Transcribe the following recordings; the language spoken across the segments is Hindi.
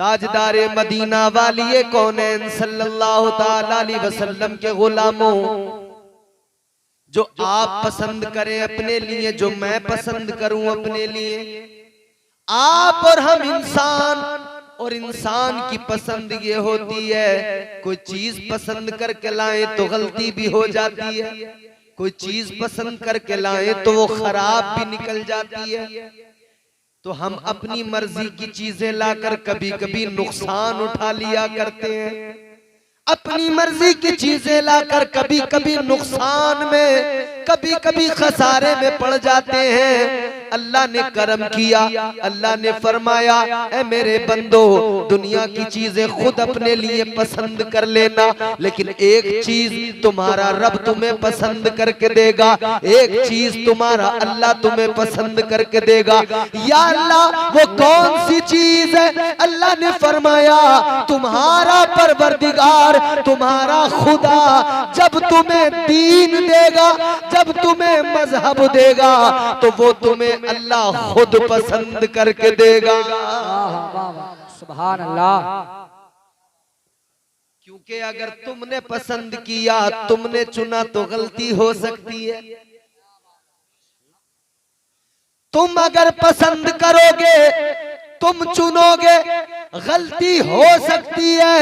ताजदारे मदीना वालिए कौनैन सल्लल्लाहु ताला अलैहि वसल्लम के गुलामों, जो आप पसंद करें अपने लिए, जो मैं पसंद करूं अपने लिए, आप और हम इंसान, और इंसान की पसंद ये होती है कोई चीज पसंद करके लाए तो गलती भी हो जाती है, कोई चीज पसंद करके लाए तो वो खराब भी निकल जाती है। तो हम अपनी मर्जी की चीजें लाकर कभी कभी नुकसान उठा लिया करते हैं, अपनी मर्जी की चीजें लाकर कभी कभी नुकसान में, कभी कभी खसारे में पड़ जाते हैं। अल्लाह ने करम किया, अल्लाह ने फरमाया ऐ मेरे बंदो, दुनिया की चीजें खुद अपने लिए पसंद कर लेना, लेकिन एक चीज तुम्हारा रब तुम्हें पसंद करके देगा, एक चीज तुम्हारा अल्लाह तुम्हें पसंद करके देगा। या अल्लाह वो कौन सी चीज है? अल्लाह ने फरमाया तुम्हारा परवरदिगार, तुम्हारा खुदा जब तुम्हें दीन देगा, जब तुम्हें मजहब देगा, तो वो तुम्हें अल्लाह खुद पसंद करके देगा। सुभान अल्लाह। क्योंकि अगर तुमने पसंद किया, तुमने चुना, तो गलती हो सकती है। तुम अगर पसंद करोगे, तुम चुनोगे, गलती हो सकती है,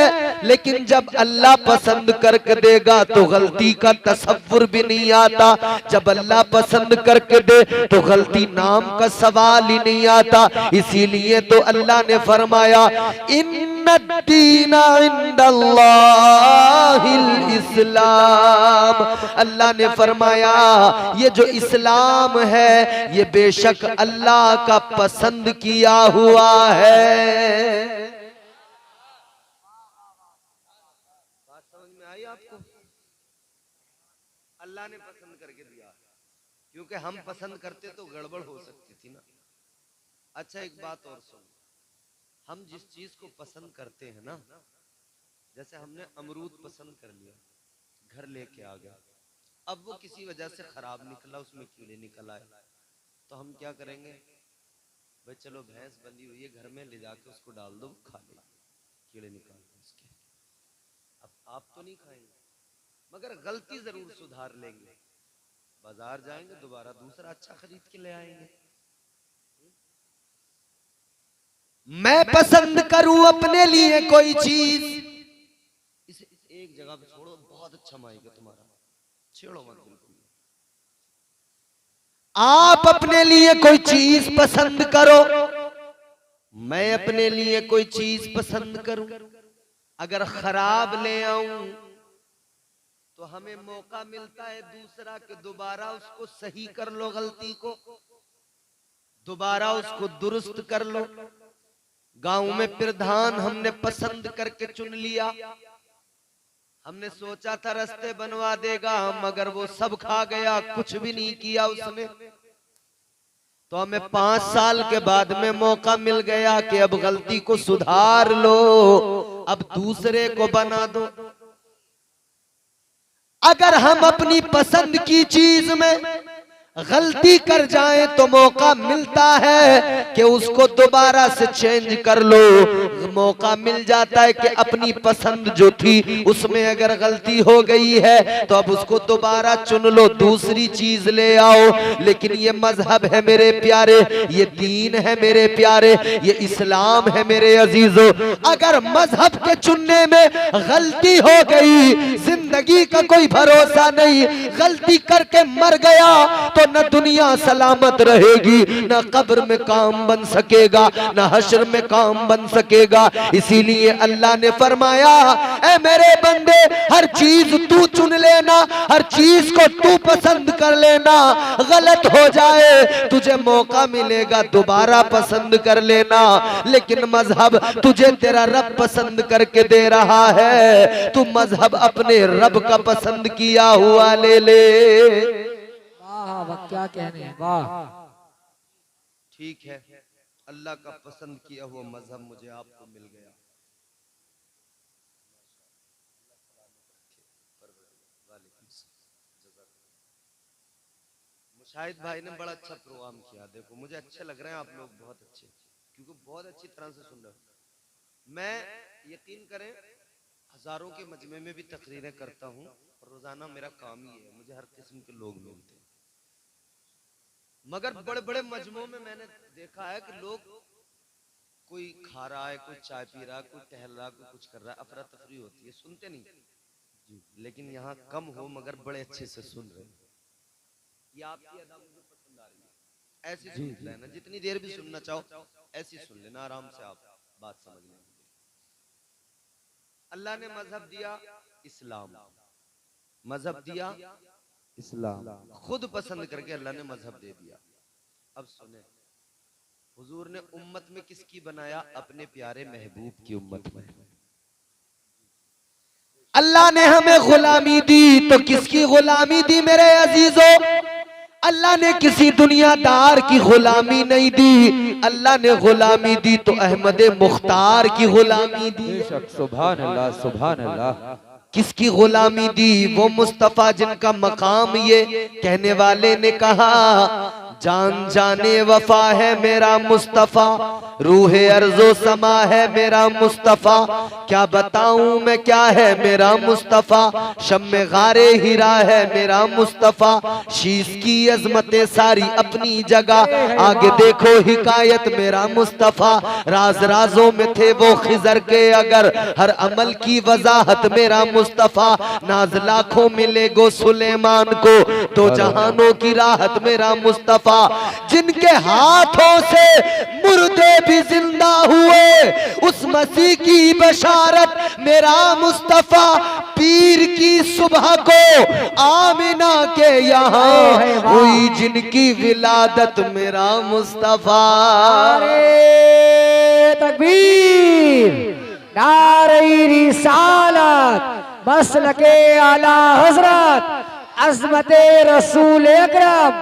लेकिन जब अल्लाह पसंद करके देगा तो गलती का तसव्वुर भी नहीं आता। जब अल्लाह पसंद करके दे तो गलती नाम का सवाल ही नहीं आता। इसीलिए तो अल्लाह ने फरमाया इन्नद्दीना इंदल्लाहिल इस्लाम। अल्लाह ने फरमाया ये जो इस्लाम है ये बेशक अल्लाह का पसंद किया हुआ है। आपको अल्लाह ने पसंद करके दिया, क्योंकि हम पसंद करते तो गड़बड़ हो सकती थी ना। अच्छा एक बात और सुन, हम जिस चीज को पसंद करते हैं ना, जैसे हमने अमरूद पसंद कर लिया, घर लेके आ गया, अब वो किसी वजह से खराब निकला, उसमें कीड़े निकल आए, तो हम क्या करेंगे? भाई चलो भैंस बंधी हुई है घर में, ले जाके उसको डाल दो, खा ले, कीड़े निकाल दो उसके। अब आप तो नहीं खाएंगे, मगर गलती जरूर सुधार लेंगे, बाजार जाएंगे, दोबारा दूसरा अच्छा खरीद के ले आएंगे। मैं पसंद करूं अपने लिए कोई चीज, इसे एक जगह पे छोड़ो, बहुत अच्छा माइक है तुम्हारा, छेड़ो मत बिल्कुल। आप अपने लिए कोई चीज पसंद करो, मैं अपने लिए कोई चीज पसंद करूं, अगर खराब ले आऊं तो हमें मौका मिलता है दूसरा कि दोबारा उसको सही कर लो, गलती को दोबारा उसको दुरुस्त कर लो। गांव में प्रधान हमने पसंद करके चुन लिया, हमने सोचा था रास्ते बनवा देगा, मगर वो सब खा गया, कुछ भी नहीं किया उसने। तो हमें 5 साल के बाद में मौका मिल गया कि अब गलती को सुधार लो, अब दूसरे को बना दो। अगर हम अपनी पसंद की चीज में गलती कर जाएं तो मौका मिलता है कि उसको दोबारा से चेंज कर लो, मौका मिल जाता है कि अपनी पसंद जो थी उसमें अगर गलती हो गई है तो अब उसको दोबारा चुन लो, दूसरी चीज ले आओ। लेकिन ये मजहब है मेरे प्यारे, ये दीन है मेरे प्यारे, ये इस्लाम है मेरे अजीजों। अगर मजहब के चुनने में गलती हो गई, जिंदगी का कोई भरोसा नहीं, गलती करके मर गया तो न दुनिया सलामत रहेगी, न कब्र में काम बन सकेगा, न हश्र में काम बन सकेगा। इसीलिए अल्लाह ने फरमाया ऐ मेरे बंदे, हर चीज तू चुन लेना, हर चीज को तू पसंद कर लेना, गलत हो जाए तुझे मौका मिलेगा दोबारा पसंद कर लेना। लेकिन मजहब तुझे तेरा रब पसंद करके दे रहा है, तू मजहब अपने रब का पसंद किया हुआ ले ले। वाह क्या कहने, वाह। ठीक है, अल्लाह का पसंद किया हुआ मजहब मुझे आपको मिल गया। मुशाहिद भाई ने बड़ा अच्छा प्रोग्राम किया, देखो मुझे अच्छे लग रहे हैं आप लोग, बहुत अच्छे, क्योंकि बहुत अच्छी तरह से सुन रहे हो। मैं यकीन करें हजारों के मजमे में भी तकरीरें करता हूँ और रोजाना मेरा काम ही है, मुझे हर किस्म के लोग मिलते हैं। मगर बड़े बड़े मजमों में मैंने देखा है कि लोग कोई खा रहा है, कोई चाय पी रहा है, कोई टहल रहा है, कोई कुछ कर रहा है, अफरा तफरी होती है, सुनते नहीं जी। लेकिन यहाँ कम हो मगर बड़े अच्छे से सुन रहे हैं। ये आपकी अदा मुझे पसंद आ रही है, ऐसी सुन लेना, जितनी देर भी सुनना चाहो ऐसी सुन लेना, आराम से आप बात समझ लेना। अल्लाह ने मजहब दिया इस्लाम, मजहब दिया इस्लाम, खुद पसंद करके अल्लाह ने मजहब दे दिया। अब सुने, हुजूर ने उम्मत में किसकी बनाया? अपने प्यारे महबूब की उम्मत में। अल्लाह ने हमें गुलामी दी तो किसकी गुलामी दी मेरे अजीजों? अल्लाह ने किसी दुनियादार की गुलामी नहीं दी, अल्लाह ने गुलामी दी तो अहमद मुख्तार की गुलामी दी। सुभान अल्लाह, सुभान अल्लाह। किसकी गुलामी दी? वो मुस्तफा जिनका मकाम ये कहने वाले ने कहा, जान जाने वफा है मेरा मुस्तफा, रूहे अर्जो समा है मेरा मुस्तफा, क्या बताऊं मैं क्या है मेरा मुस्तफा, शम्मे गारे हीरा है मेरा मुस्तफा, शीश की अजमतें सारी अपनी जगह, आगे देखो हिकायत मेरा मुस्तफा, राज राजों में थे वो खिजर के अगर, हर अमल की वजाहत मेरा मुस्तफा, नाज लाखों मिले गो सुलेमान को, तो जहानों की राहत मेरा मुस्तफा, जिनके हाथों से मुर्दे भी जिंदा हुए, उस मसीह की बशारत मेरा मुस्तफा, पीर की सुबह को आमिना के यहाँ हुई जिनकी विलादत मेरा मुस्तफा। तकबीर, नारे रिसालत, मसलके आला हजरत, अज़मते रसूल अकरम,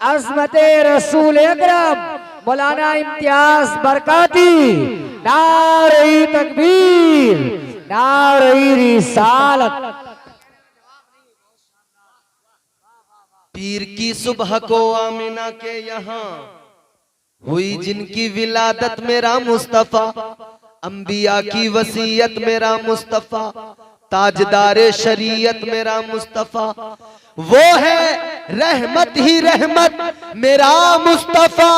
अज़मते रसूल अकरम मौलाना इम्तियाज बरकाती, नारे तकबीर, नारे रिसालत। पीर की सुबह को आमिना के यहाँ हुई जिनकी विलादत मेरा मुस्तफा, अंबिया की वसीयत मेरा मुस्तफा, ताजदारे शरीयत मेरा मुस्तफा, वो है रहमत ही रहमत मेरा मुस्तफा,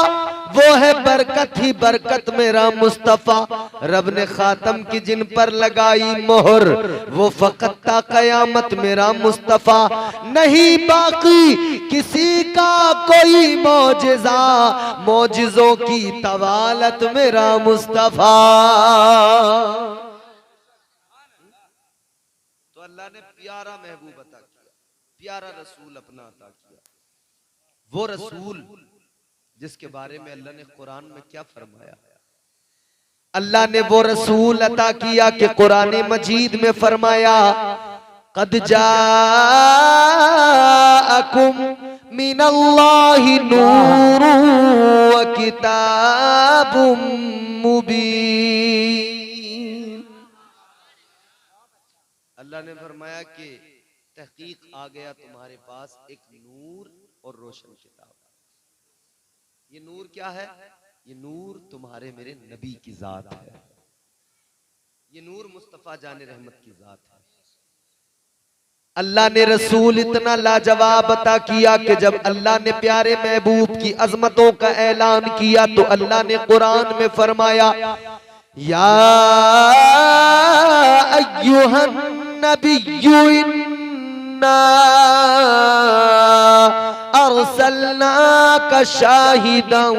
वो है बरकत ही बरकत मेरा मुस्तफा, रब ने खातम की जिन पर लगाई मोहर, वो फकत ता कयामत मेरा मुस्तफा, नहीं बाकी किसी का कोई मौजिजा, मौजिजों की तवालत मेरा मुस्तफा। तो अल्लाह ने प्यारा महबूब अता किया, प्यारा रसूल अपना अता किया, वो रसूल जिसके बारे में अल्लाह ने कुरान में क्या फरमाया? अल्लाह ने वो रसूल अता किया कि कुरान मजीद में फरमाया, कद जाअकुम मिनल्लाहि नूरुन व किताबुम मुबीन। अल्लाह ने फरमाया कि तहकीक आ गया तुम्हारे पास एक नूर और रोशन किताब। ये नूर क्या है? ये नूर तुम्हारे मेरे नबी की जात है, ये नूर मुस्तफा जाने रहमत की जात है। अल्लाह ने रसूल इतना लाजवाब अता किया कि जब अल्लाह ने प्यारे महबूब की अजमतों का ऐलान किया तो अल्लाह ने कुरान में फरमाया, या अय्युहन नबिय्यु इन्ना अरसलनाका शाहिदन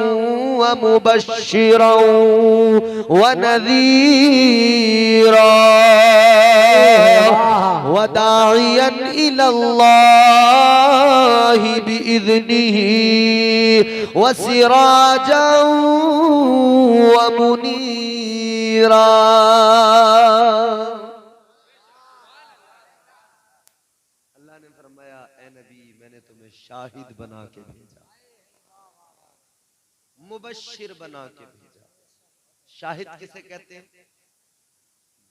व मुबश्शिरन व नज़ीरा व दाइयन इलल्लाहि बिइज़निही व सिराजन व मुनीरा। शाहिद बना के भेजा, मुबश्शिर बना के भेजा। शाहिद किसे कहते हैं?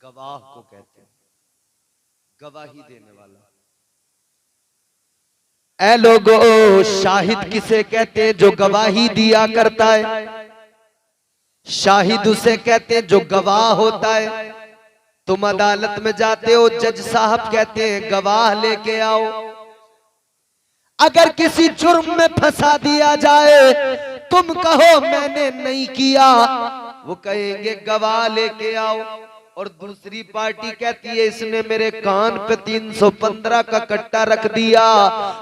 गवाह को कहते हैं, गवाही देने वाला। ऐ लोगो, शाहिद किसे कहते हैं? जो गवाही दिया करता है। शाहिद उसे कहते हैं जो गवाह होता है। तुम अदालत में जाते हो, जज साहब कहते हैं गवाह लेके आओ। अगर किसी जुर्म में फंसा दिया जाए, तुम कहो मैंने नहीं किया, वो कहेंगे गवाह लेके आओ। और दूसरी पार्टी कहती है इसने मेरे कान पे 315 का कट्टा रख दिया,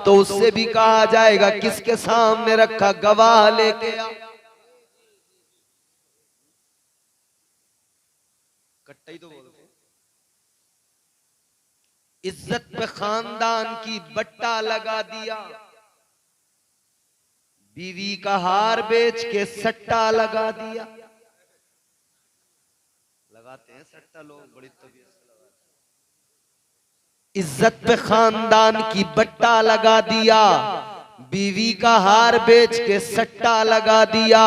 तो उससे भी कहा जाएगा किसके सामने रखा, गवाह लेके आओ। कट्टा ही तो बोलते हैं। इज्जत पे खानदान की बट्टा लगा दिया, बीवी का हार बेच के सट्टा लगा दिया। लगाते हैं सट्टा लोग बड़ी तबीयत से लगाते हैं। इज्जत पे खानदान की बट्टा लगा दिया, बीवी का हार बेच के सट्टा लगा दिया।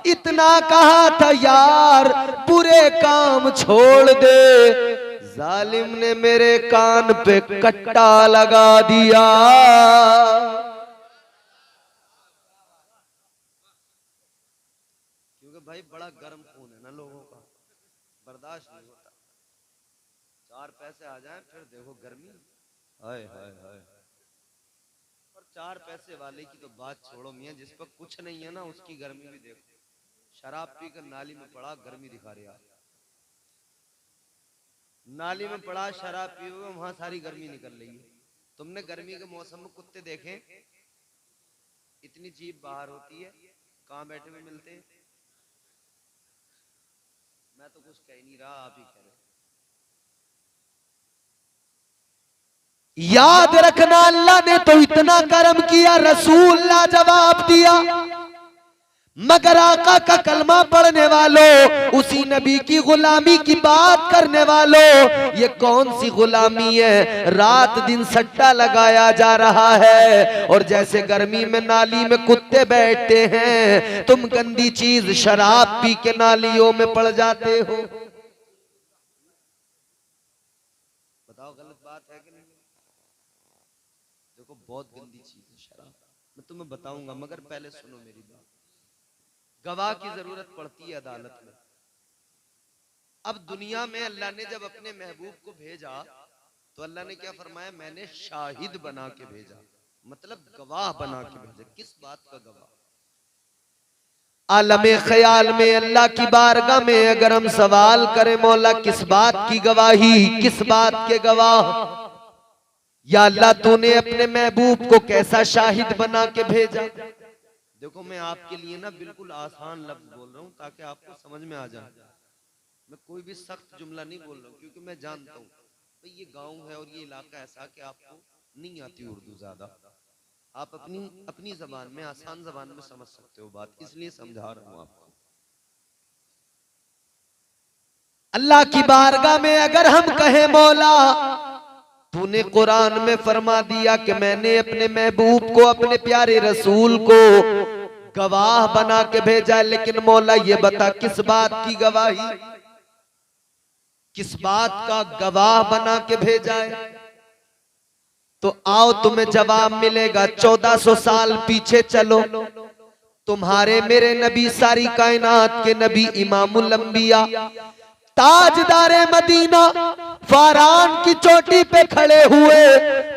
इतना कहा था यार बुरे काम छोड़ दे, जालिम ने मेरे कान पे कट्टा लगा दिया। क्योंकि भाई बड़ा गर्म खून है ना लोगों का, बर्दाश्त नहीं होता। 4 पैसे आ जाएं फिर देखो गर्मी, हाय हाय हाय। और 4 पैसे वाले की तो बात छोड़ो मियां, जिस पर कुछ नहीं है ना उसकी गर्मी भी देखो। शराब पीकर नाली में पड़ा, गर्मी दिखा रहे यार। नाली में पड़ा शराब पी हुए, वहां सारी गर्मी निकल रही है। तुमने गर्मी के मौसम में कुत्ते देखे? इतनी जीभ बाहर होती है, कहां बैठे हुए मिलते हैं। मैं तो कुछ कह नहीं रहा, आप ही कह रहे। याद रखना अल्लाह ने तो इतना करम किया, रसूल लाजवाब दिया। मगर आका का कलमा पढ़ने वालों, उसी नबी की गुलामी की बात करने वालों, ये कौन सी गुलामी है? रात दिन सट्टा लगाया जा रहा है। और जैसे गर्मी में नाली में कुत्ते बैठते हैं, तुम गंदी चीज शराब पी के नालियों में पड़ जाते हो। बताओ गलत बात है कि नहीं? देखो बहुत गंदी चीज है शराब, मैं तुम्हें बताऊंगा, मगर पहले सुनो मेरी बात। गवाह की जरूरत पड़ती है अदालत में। अब दुनिया में अल्लाह ने जब अपने महबूब को भेजा, तो अल्लाह ने क्या फरमाया? मैंने शाहिद बना के भेजा, मतलब गवाह बना के भेजा। किस बात का गवाह? आलमे ख्याल में अल्लाह की बारगाह में अगर हम सवाल करें, मौला किस बात की गवाही, किस बात के गवाह? या अल्लाह तूने अपने महबूब को कैसा शाहिद बना के भेजा? देखो मैं आपके लिए ना बिल्कुल आसान लफ्ज बोल रहा हूँ ताकि आपको समझ में आ जाए। मैं कोई भी सख्त जुमला नहीं बोल रहा हूँ, क्योंकि मैं जानता हूँ भाई ये गांव है और ये इलाका ऐसा कि आपको नहीं आती उर्दू ज्यादा। आप अपनी जबान में, आसान जबान में समझ सकते हो बात, इसलिए समझा रहा हूँ आपको। अल्लाह की बारगाह में अगर हम कहें मौला तूने कुरान में फरमा दिया कि मैंने अपने महबूब को, अपने प्यारे रसूल को गवाह बना के भेजा, लेकिन मौला ये बता किस बात की गवाही, किस बात का गवाह बना के भेजा है? तो आओ तुम्हें जवाब मिलेगा। 1400 साल पीछे चलो, तुम्हारे मेरे नबी, सारी कायनात के नबी, इमामुल अंबिया, ताजदारे मदीना, फारान की चोटी पे खड़े हुए,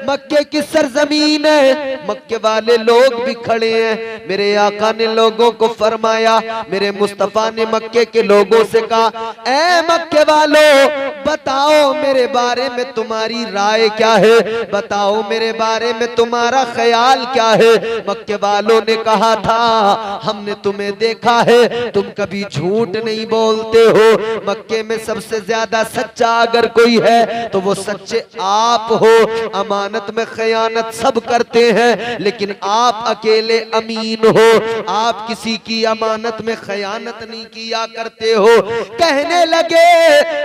मक्के की सरजमीन है, मक्के वाले लोग भी खड़े हैं। मेरे आका ने लोगों को फरमाया, मेरे मुस्तफा ने मक्के के लोगों से कहा, ऐ मक्के वालों बताओ मेरे बारे में तुम्हारी राय क्या है, बताओ मेरे बारे में तुम्हारा ख्याल क्या है। मक्के वालों ने कहा था हमने तुम्हें देखा है, तुम कभी झूठ नहीं बोलते हो, मक्के में सबसे ज्यादा सच्चा अगर कोई है तो वो सच्चे आप हो। अमानत में खयानत सब करते हैं, लेकिन आप अकेले अमीन हो, आप किसी की अमानत में खयानत नहीं किया करते हो। कहने लगे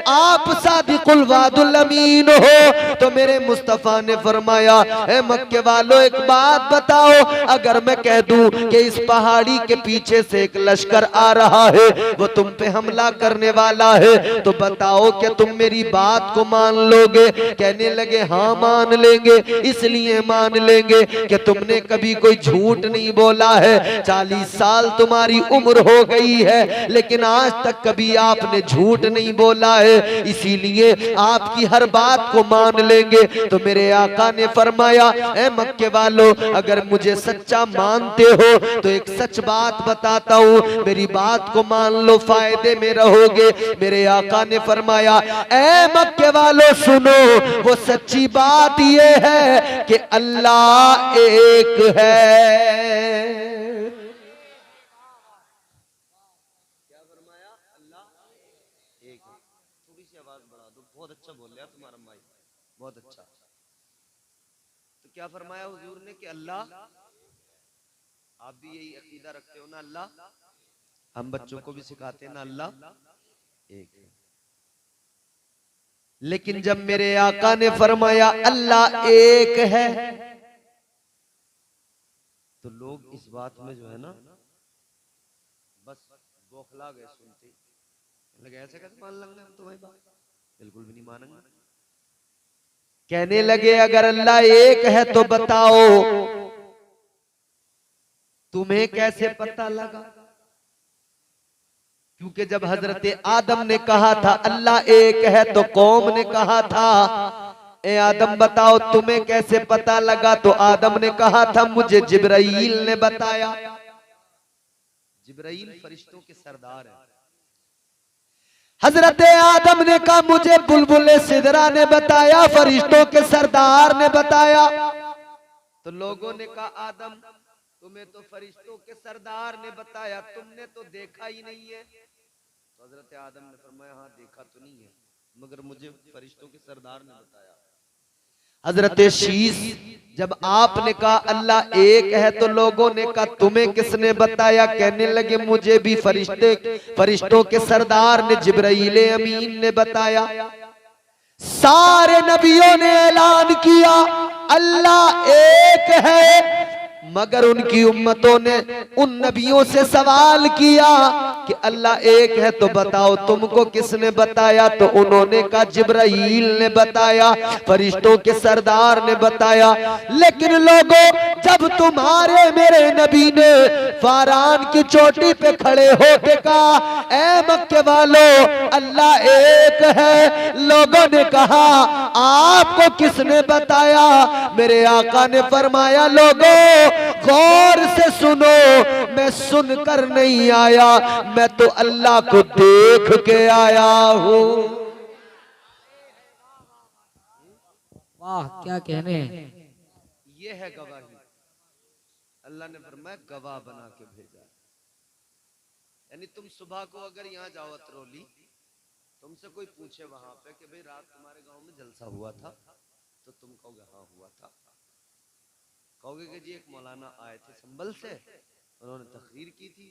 आप सादिकुल वादुल अमीन हो। तो मेरे मुस्तफा ने फरमाया, ए मक्के वालों एक बात बताओ, अगर मैं कह दूं कि इस पहाड़ी के पीछे से एक लश्कर आ रहा है, वो तुम पे हमला करने वाला है, तो बताओ कि तुम मेरी बात को मान लोगे? कहने लगे हाँ मान लेंगे। इसलिए मान लेंगे कि तुमने कभी कोई झूठ नहीं बोला है। 40 साल तुम्हारी उम्र हो गई है, लेकिन आज तक कभी आपने झूठ नहीं बोला है, इसीलिए आपकी हर बात को मान लेंगे। तो मेरे आका ने फरमाया, ए मक्के वालों, अगर मुझे सच्चा मानते हो तो एक सच बात बताता हूँ, मेरी बात को मान लो, फायदे में रहोगे। मेरे आका ने फरमाया, ए मक्के वालों सुनो, वो सच्ची बात ये है कि अल्लाह एक है। क्या फरमाया? अल्लाह एक है। थोड़ी सी आवाज बढ़ा दो, बहुत अच्छा बोल रहा तुम्हारा माइक, बहुत अच्छा। तो क्या फरमाया हुजूर ने कि अल्लाह, आप भी यही अकीदा रखते हो ना? अल्लाह, हम बच्चों को भी सिखाते हैं ना अल्लाह एक है। लेकिन जब मेरे आका ने फरमाया अल्लाह एक है, तो लोग इस बात में जो है ना बस बौखला गए सुनते। लगे ऐसे कैसे मान लेंगे हम तुम्हारी बात? बिल्कुल भी नहीं मानेंगे। कहने लगे अगर अल्लाह एक है तो बताओ तुम्हें कैसे पता लगा? क्योंकि जब हजरत आदम ने कहा था अल्लाह एक है, तो कौम ने कहा था, ए आदम बताओ तुम्हें कैसे पता लगा? तो आदम ने कहा था मुझे जिब्राइल ने बताया। जिब्राइल फरिश्तों के सरदार है। हजरत आदम ने कहा मुझे बुलबुल सिदरा ने बताया, फरिश्तों के सरदार ने बताया। तो लोगों ने कहा आदम तुम्हें तो फरिश्तों के सरदार ने बताया, तुमने तो देखा ही नहीं है। तो हजरत आदम ने फरमाया हाँ देखा तो नहीं है, मगर मुझे फरिश्तों के सरदार ने बताया। हजरत शीश, जब आपने कहा अल्लाह एक है तो लोगों ने कहा तुम्हें किसने बताया? कहने लगे मुझे भी फरिश्तों के सरदार ने जिब्राइल अमीन ने बताया। सारे नबियों ने ऐलान किया अल्लाह एक है, मगर उनकी उम्मतों ने उन नबियों से सवाल किया कि अल्लाह एक है तो बताओ तुमको किसने बताया? तो उन्होंने कहा जिब्राइल ने बताया, फरिश्तों के सरदार ने बताया। लेकिन लोगों, जब तुम्हारे मेरे नबी ने फारान की चोटी पे खड़े होकर कहा ऐ मक्के वालों अल्लाह एक है, लोगों ने कहा आपको किसने बताया? मेरे आका ने फरमाया लोगों गौर से सुनो, मैं सुनकर नहीं आया, मैं तो अल्लाह को देख के आया हूं। वाह क्या कहने। ये है गवाही। अल्लाह ने फरमाया गवाह बना के भेजा। यानी तुम सुबह को अगर यहाँ जाओ अतरौली, तुमसे कोई पूछे वहां पे कि भाई रात तुम्हारे गांव में जलसा हुआ था, तो तुम कहोगे हाँ हुआ था। कहोगे कि जी एक मौलाना आए थे संभल से, उन्होंने तकरीर की थी।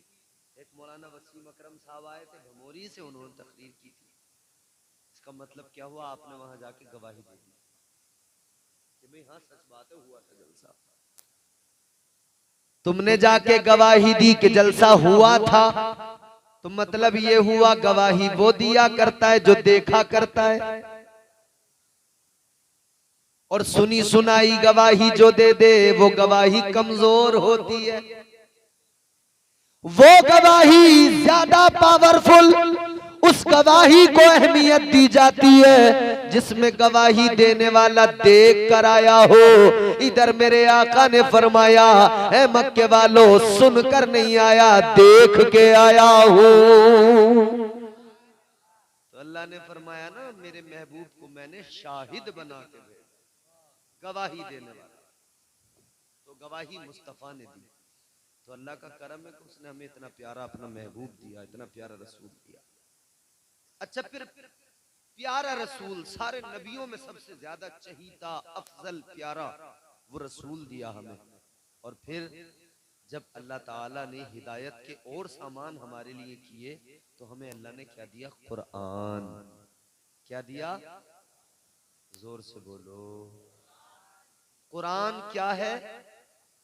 एक मौलाना वसीम अकरम साहब आए थे भमोरी से, उन्होंने तकरीर की थी। इसका मतलब क्या हुआ? आपने वहां जाके गवाही दे दी कि भाई हाँ सच बात है, हुआ था जलसा। तुमने जाके गवाही दी कि जलसा हुआ था, तो मतलब ये हुआ गवाही वो दिया करता है जो देखा करता है, और सुनी सुनाई गवाही जो दे दे वो गवाही कमजोर होती है। वो गवाही ज्यादा पावरफुल, उस गवाही को अहमियत दी जाती है जिसमें गवाही देने वाला देख कर आया हो। इधर मेरे आका ने फरमाया ऐ मक्के वालों सुनकर नहीं आया, देख के आया हूं। तो अल्लाह ने फरमाया ना मेरे महबूब को मैंने शाहिद बना के भेजा, गवाही देने वाला। तो गवाही मुस्तफा ने दी। तो अल्लाह का करम है कि उसने हमें इतना प्यारा अपना महबूब दिया, इतना प्यारा रसूल दिया। अच्छा फिर प्यारा रसूल, सारे नबियों में सबसे ज्यादा चहीता अफजल प्यारा वो रसूल दिया हमें। और फिर जब अल्लाह ताला ने हिदायत के और सामान हमारे लिए किए तो हमें अल्लाह ने क्या दिया? कुरान। क्या दिया? जोर से बोलो। कुरान क्या है?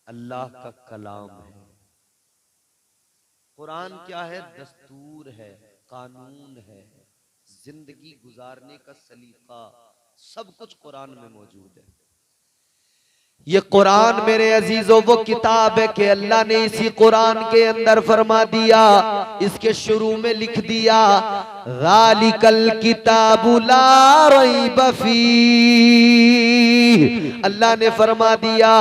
अल्लाह का कलाम है। कुरान क्या है? दस्तूर है, कानून है, जिंदगी गुजारने का सलीका, सब कुछ कुरान में मौजूद है। ये कुरान मेरे अजीजों वो किताब है कि अल्लाह ने इसी कुरान के अंदर फरमा दिया, इसके शुरू में लिख दिया, ज़ालिकल किताबु ला रैब फीह। अल्लाह ने फरमा दिया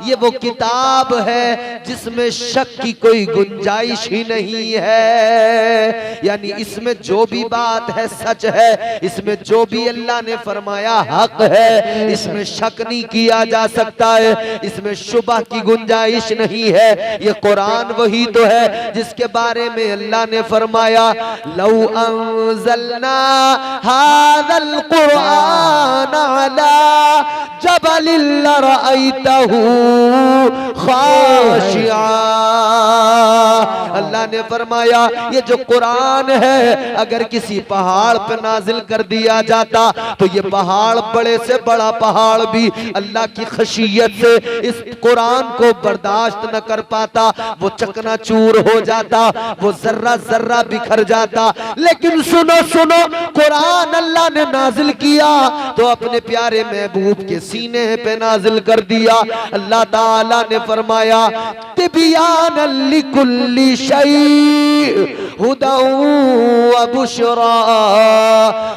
ये वो किताब है जिसमें शक की कोई गुंजाइश ही नहीं है, यानी इसमें जो भी बात है सच है, इसमें जो भी अल्लाह ने फरमाया हक है, इसमें शक नहीं किया जा सकता है, इसमें शुबह की गुंजाइश नहीं है। ये कुरान वही तो है जिसके बारे में अल्लाह ने फरमाया, लौ अंज़लना हाज़ल कुरान अला जबलिन लरअयतहु खाशिआ। अल्लाह ने फरमाया ये जो कुरान है अगर किसी पहाड़ पर नाजिल कर दिया जाता तो ये पहाड़, बड़े से बड़ा पहाड़ भी अल्लाह की खशियत से इस कुरान को बर्दाश्त न कर पाता, वो चकनाचूर हो जाता, वो जर्रा जर्रा बिखर जाता। लेकिन सुनो सुनो, कुरान अल्लाह ने नाजिल किया तो अपने प्यारे महबूब के सीने पे नाजिल कर दिया। अल्लाह ताला ने फरमाया तिबियानन लिकुल्ली शै हुदा व बुशरा,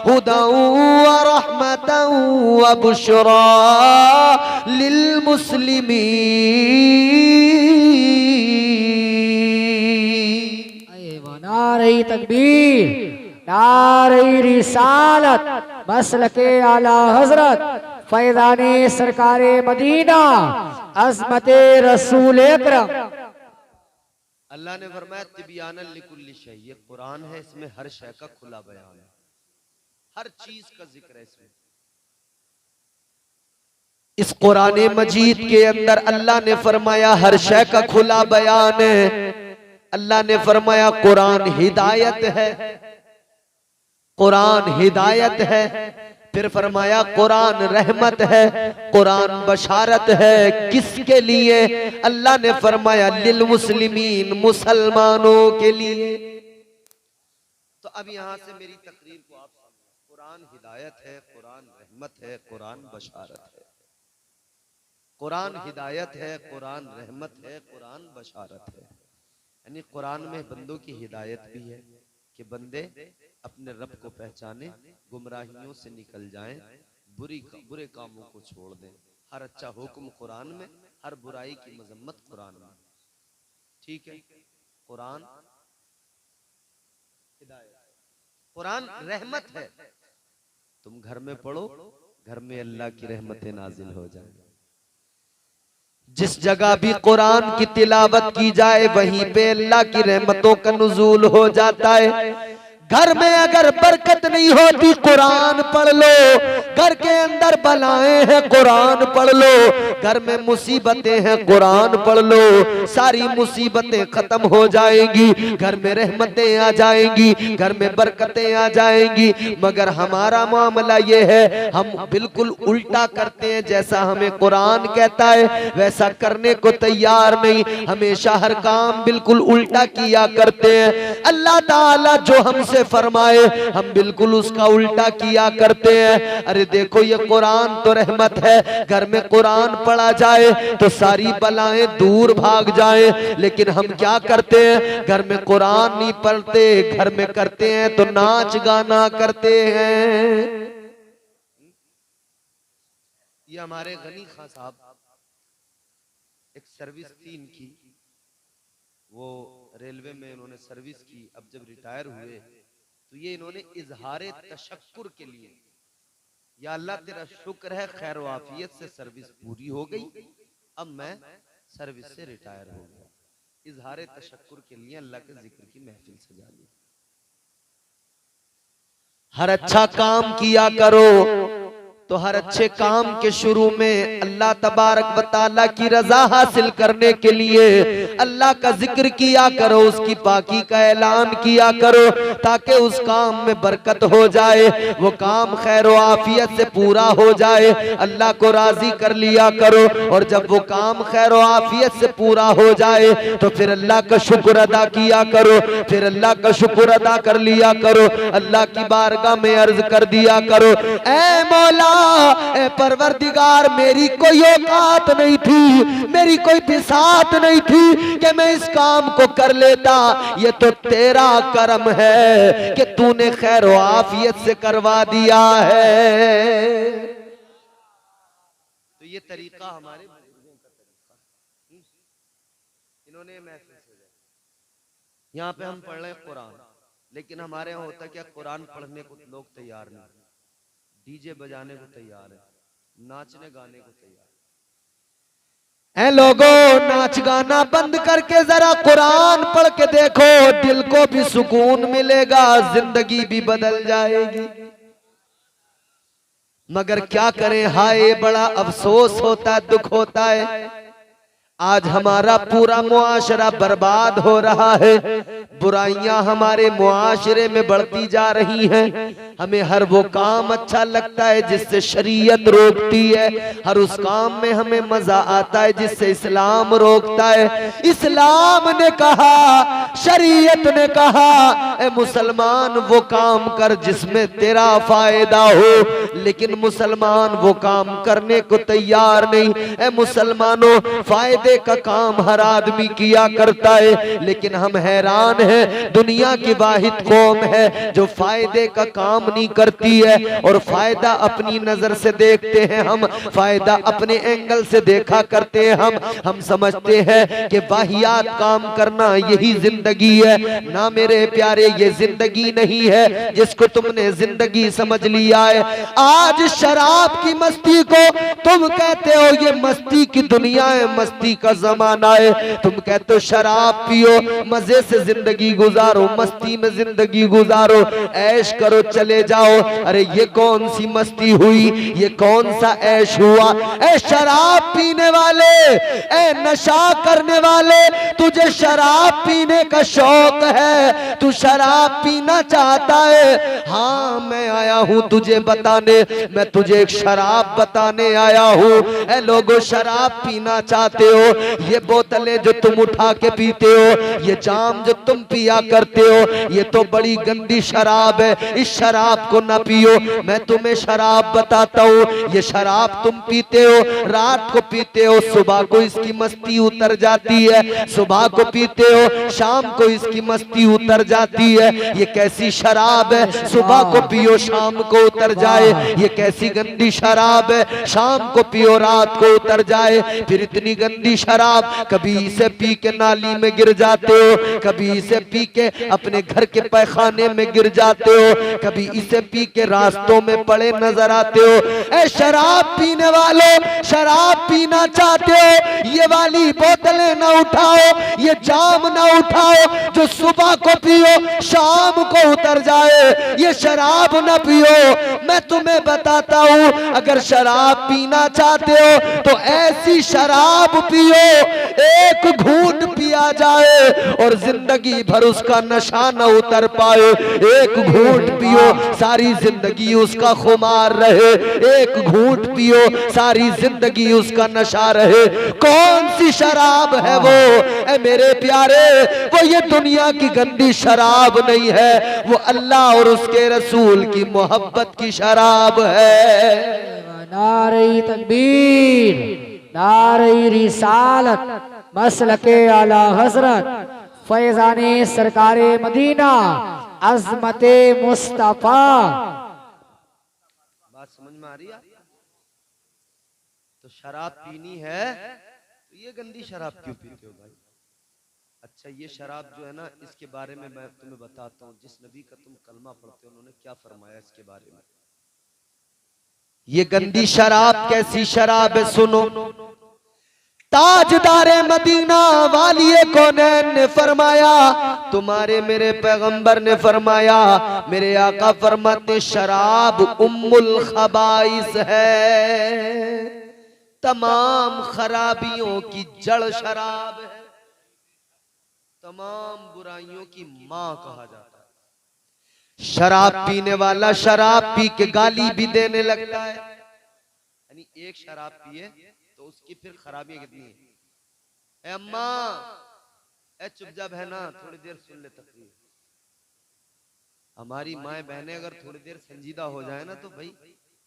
हुदा व रहमतन व बुशरा लिल मुस्लिमीन। नारे तकबीर, नारे रिसालत, मसलके आला हजरत फैज़ाने सरकारे मदीना अज़मते रसूल अकरम। अल्लाह ने फरमाया तिबियानन लिकुल्ली शै, ये कुरान है, इसमें हर शय का खुला बयान है, हर चीज का जिक्र है इसमें। इस कुरान मजीद के अंदर अल्लाह ने फरमाया हर शय का खुला बयान है। अल्लाह ने फरमाया कुरान हिदायत है, कुरान हिदायत है। फिर फरमाया कुरान रहमत है, कुरान बशारत है। किसके लिए? अल्लाह ने फरमाया लिल मुस्लिमीन, मुसलमानों के लिए। तो अब यहां से मेरी तकरीर को आप समझो, कुरान हिदायत है, कुरान रहमत है, कुरान बशारत है। कुरान हिदायत है, कुरान रहमत है, कुरान बशारत है। यानी कुरान में बंदों की हिदायत भी है कि बंदे अपने रब को पहचाने, गुमराहियों से निकल जाएं, बुरे कामों को छोड़ दें। हर अच्छा हुक्म कुरान में, हर बुराई की मजम्मत कुरान में। ठीक है, कुरान हिदायत, कुरान रहमत है। तुम घर में पढ़ो, घर में अल्लाह की रहमतें नाजिल हो जाए। जिस जगह भी कुरान की तिलावत की जाए वहीं पे अल्लाह की रहमतों का नुज़ूल हो जाता है। घर में अगर बरकत नहीं होती कुरान पढ़ लो, घर के अंदर बलाएं हैं कुरान पढ़ लो, घर में मुसीबतें हैं कुरान पढ़ लो, सारी मुसीबतें खत्म हो जाएंगी, घर में रहमतें आ जाएंगी, घर में बरकतें आ जाएंगी। मगर हमारा मामला ये है, हम बिल्कुल उल्टा करते हैं। जैसा हमें कुरान कहता है वैसा करने को तैयार नहीं, हमेशा हर काम बिल्कुल उल्टा किया करते हैं। अल्लाह ताला जो हमसे फरमाए हम बिल्कुल उसका उल्टा किया करते हैं। अरे देखो ये कुरान तो रहमत है, घर में कुरान पढ़ा जाए तो सारी बलाएं दूर भाग जाएं, लेकिन हम क्या करते हैं, घर में कुरान नहीं पढ़ते, घर में करते हैं तो नाच गाना करते हैं। ये हमारे गनी खां साहब एक सर्विस थी इनकी, वो रेलवे में इन्होंने सर्विस की। अब जब रिटायर हुए तो ये इन्होंने इजहारे तशक्कुर के लिए, या अल्लाह तेरा शुक्र है खैर वाफियत से सर्विस पूरी हो गई, अब मैं सर्विस से रिटायर हो गया, इजहारे तशक्कुर के लिए अल्लाह के जिक्र की महफिल सजा ली। हर अच्छा काम किया करो तो हर अच्छे काम के शुरू में अल्लाह तबारक व तआला की रजा हासिल करने के लिए अल्लाह का जिक्र किया करो, उसकी पाकी का ऐलान किया करो, ताकि उस काम में बरकत हो जाए, वो काम खैर व आफियत से पूरा हो जाए। अल्लाह को राजी कर लिया करो, और जब वो काम खैर व आफियत से पूरा हो जाए तो फिर अल्लाह का शुक्र अदा किया करो, फिर अल्लाह का शुक्र अदा कर लिया करो। अल्लाह की बारगाह में अर्ज कर दिया करो, ऐ मौला, ऐ परवरदिगार, मेरी कोई औकात नहीं थी, मेरी कोई बिसात नहीं थी कि मैं इस काम को कर लेता, ये तो तेरा करम है कि तूने खैर व आफियत से करवा दिया है। तो ये तरीका हमारे बुजुर्गों का तरीका, इन्होंने महसूस हो जाए। यहाँ पे हम पढ़ रहे हैं कुरान, लेकिन हमारे यहाँ होता क्या, कुरान पढ़ने को लोग तैयार नहीं, डीजे बजाने को तैयार है, नाचने गाने को तैयार है। लोगों, नाच गाना बंद करके जरा कुरान पढ़ के देखो, दिल को भी सुकून मिलेगा, जिंदगी भी बदल जाएगी। मगर क्या करें, हाय बड़ा अफसोस होता है, दुख होता है, आज हमारा पूरा मुआशरा बर्बाद हो रहा है। बुराइयां हमारे मुआशरे में बढ़ती जा रही हैं। हमें हर वो काम अच्छा लगता है जिससे शरीयत रोकती है, हर उस काम में हमें मजा आता है जिससे इस्लाम रोकता है। इस्लाम ने कहा, शरीयत ने कहा, ए मुसलमान वो काम कर जिसमें तेरा फायदा हो, लेकिन मुसलमान वो काम करने को तैयार नहीं। ए मुसलमानों, फायदे का काम हर आदमी किया करता है, लेकिन हम हैरान हैं, दुनिया की वाहिद कौम है जो फायदे का काम नहीं करती है, और फायदा अपनी नजर से देखते हैं हम, फायदा अपने एंगल से देखा करते हैं हम समझते हैं कि वाहियात काम करना यही जिंदगी है। ना मेरे प्यारे, ये जिंदगी नहीं है जिसको तुमने जिंदगी समझ लिया है। आज शराब की मस्ती को तुम कहते हो ये मस्ती की दुनिया है, मस्ती का जमाना है। तुम कहते हो शराब पियो, मजे से जिंदगी गुजारो, मस्ती में जिंदगी गुजारो, ऐश करो, चले जाओ। अरे ये कौन सी मस्ती हुई, ये कौन सा ऐश हुआ? ए शराब पीने वाले, ए नशा करने वाले, तुझे शराब पीने का शौक है, तू शराब पीना चाहता है। हाँ, मैं आया हूं तुझे बताने, मैं तुझे एक शराब बताने आया हूं। ए लोगों, शराब पीना चाहते हो, ये बोतलें जो तुम उठा के पीते हो, ये जाम जो तुम पिया करते हो, ये तो बड़ी गंदी शराब है। इस शराब को ना पियो। मैं तुम्हें शराब बताता हूँ, ये शराब तुम पीते हो, रात को पीते हो, सुबह को इसकी मस्ती उतर जाती है, सुबह को पीते हो, शाम को इसकी मस्ती उतर जाती है। ये कैसी शराब है, सुबह को पियो, शाम को उतर जाए। ये कैसी गंदी शराब है, शाम को पियो, रात को उतर जाए। फिर इतनी गंदी शराब, कभी इसे पी के नाली में गिर जाते हो, कभी इसे पी के अपने घर के पैखाने में गिर जाते हो, कभी इसे पी के रास्तों में पड़े नजर आते हो। ए शराब पीने वालों, शराब पीना चाहते हो, ये वाली बोतलें ना उठाओ, ये जाम ना उठाओ जो सुबह को पियो शाम को उतर जाए। ये शराब ना पियो। मैं तुम्हें बताता हूं, अगर शराब पीना चाहते हो तो ऐसी शराब पियो, एक घूंट पिया जाए और जिंदगी भर उसका नशा न उतर पाए। एक घूंट पियो, सारी जिंदगी उसका खुमार रहे। एक घूंट पियो, सारी जिंदगी उसका नशा रहे। कौन सी शराब है वो? ए मेरे प्यारे, वो ये दुनिया की गंदी शराब नहीं है, वो अल्लाह और उसके रसूल की मोहब्बत की शराब है। नारे तकबीर, नारे रिसालत, मसलके आला हजरत, फैजाने सरकारे मदीना, अजमते मुस्तफा। बात समझ में आ रही है? तो शराब पीनी है तो ये गंदी शराब क्यों पीते हो भाई? अच्छा, ये शराब जो है ना, इसके बारे में मैं तुम्हें बताता हूँ। जिस नबी का तुम कलमा पढ़ते हो, उन्होंने क्या फरमाया इसके बारे में। ये गंदी शराब कैसी शराब है सुनो। ताजदारे मदीना वालिए कौनैन ने फरमाया, तुम्हारे मेरे पैगंबर ने फरमाया, मेरे आका फरमाते शराब उम्मुल खबाइस है, तमाम खराबियों की जड़ शराब है, तमाम बुराइयों की मां कहा जाता है। शराब पीने वाला शराब पी के गाली भी देने लगता है। यानी एक शराब पिए तो उसकी फिर खराबी कितनी है। ए अम्मा, ए चुपचाप है ना, थोड़ी देर सुन ले तकरीर। हमारी माए बहनें अगर थोड़ी देर संजीदा हो जाए ना तो भाई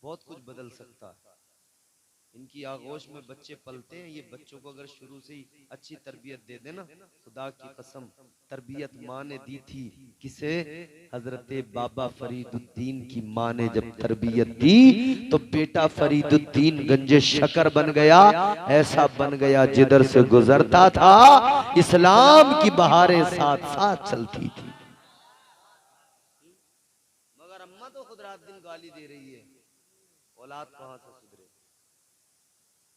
बहुत कुछ बदल सकता है। इनकी आगोश में बच्चे पलते हैं, ये बच्चों को अगर शुरू से ही अच्छी तरबियत दे देना, खुदा की कसम तरबियत माँ ने दी थी किसे, हजरत बाबा फरीदुद्दीन की माँ ने जब तरबियत दी तो बेटा फरीदुद्दीन गंजे शकर बन गया, ऐसा बन गया जिधर से गुजरता था इस्लाम की बहारें साथ साथ चलती थी। मगर अम्मा तो खुद रात दिन गाली दे रही है, औलाद कहां से सुधरे।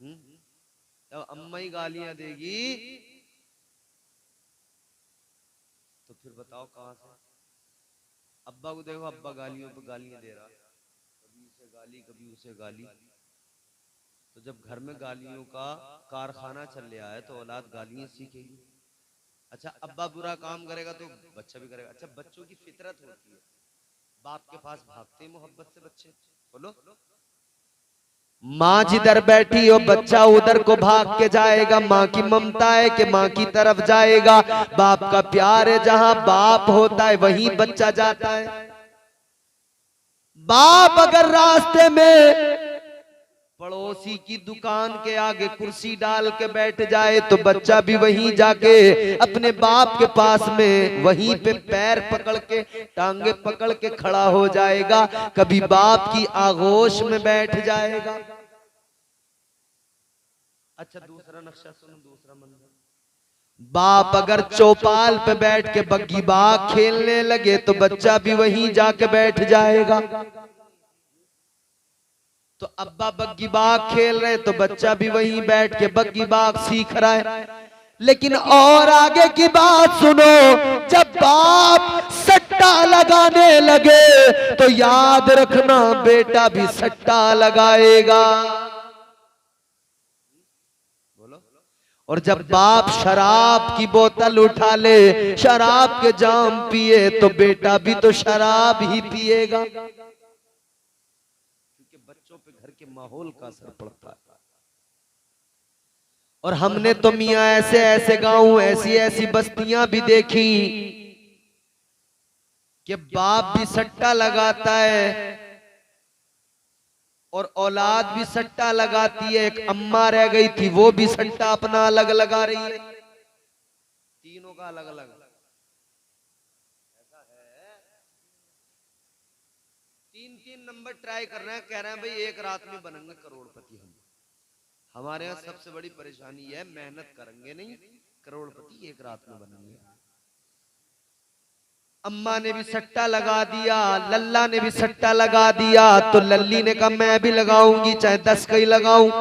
जब अम्मा ही गालियां देगी तो फिर बताओ कहां से। अब्बा को देखो, अब्बा गालियों पे गालियां दे रहा, कभी उसे गाली कभी उसे गाली। तो जब घर में गालियों का कारखाना चल रहा है तो औलाद गालियां सीखेगी। अच्छा, अब्बा बुरा काम करेगा तो बच्चा भी करेगा। अच्छा, बच्चों की फितरत होती है, बाप के पास भागते हैं मोहब्बत से बच्चे। बोलो, माँ जिधर बैठी हो बच्चा उधर को भाग के जाएगा। माँ की ममता है कि माँ की तरफ जाएगा, बाप का प्यार है जहां बाप होता है वहीं बच्चा जाता है। बाप अगर रास्ते में पड़ोसी की दुकान के आगे कुर्सी डाल के बैठ जाए तो बच्चा भी वहीं जाके अपने बाप के पास में वहीं पे पैर पकड़ के टांगे पकड़ के खड़ा हो जाएगा, कभी बाप की आगोश में बैठ जाएगा। अच्छा, दूसरा नक्शा सुनो, दूसरा मंजर। बाप अगर चौपाल पे बैठ के बग्गी बाग खेलने लगे तो बच्चा भी वहीं जाके बैठ जाएगा। तो अब्बा बग्गी बाग खेल रहे तो बच्चा भी वहीं बैठ के बग्गी बाग सीख रहा है। लेकिन और आगे की बात सुनो, जब बाप सट्टा लगाने लगे तो याद रखना बेटा भी सट्टा लगाएगा। बोलो। और जब बाप शराब की बोतल उठा ले, शराब के जाम पिए तो बेटा भी तो शराब ही पिएगा, बच्चों पे घर के माहौल का असर पड़ता है। और हमने तो मियां ऐसे ऐसे गांव, ऐसी ऐसी बस्तियां भी देखी कि बाप भी सट्टा लगाता है और औलाद भी सट्टा लगाती है। एक अम्मा रह गई थी, वो भी सट्टा अपना अलग लगा रही है, तीनों का अलग अलग। तीन नंबर ट्राई कर रहे हैं, कह रहे हैं भाई एक रात में बनेंगे करोड़पति। हमारे यहाँ सबसे बड़ी परेशानी है, मेहनत करेंगे नहीं, करोड़पति एक रात में बनेंगे। अम्मा ने भी सट्टा लगा दिया, लल्ला ने भी सट्टा लगा दिया, तो लल्ली ने कहा मैं भी लगाऊंगी, चाहे 10 का ही लगाऊं।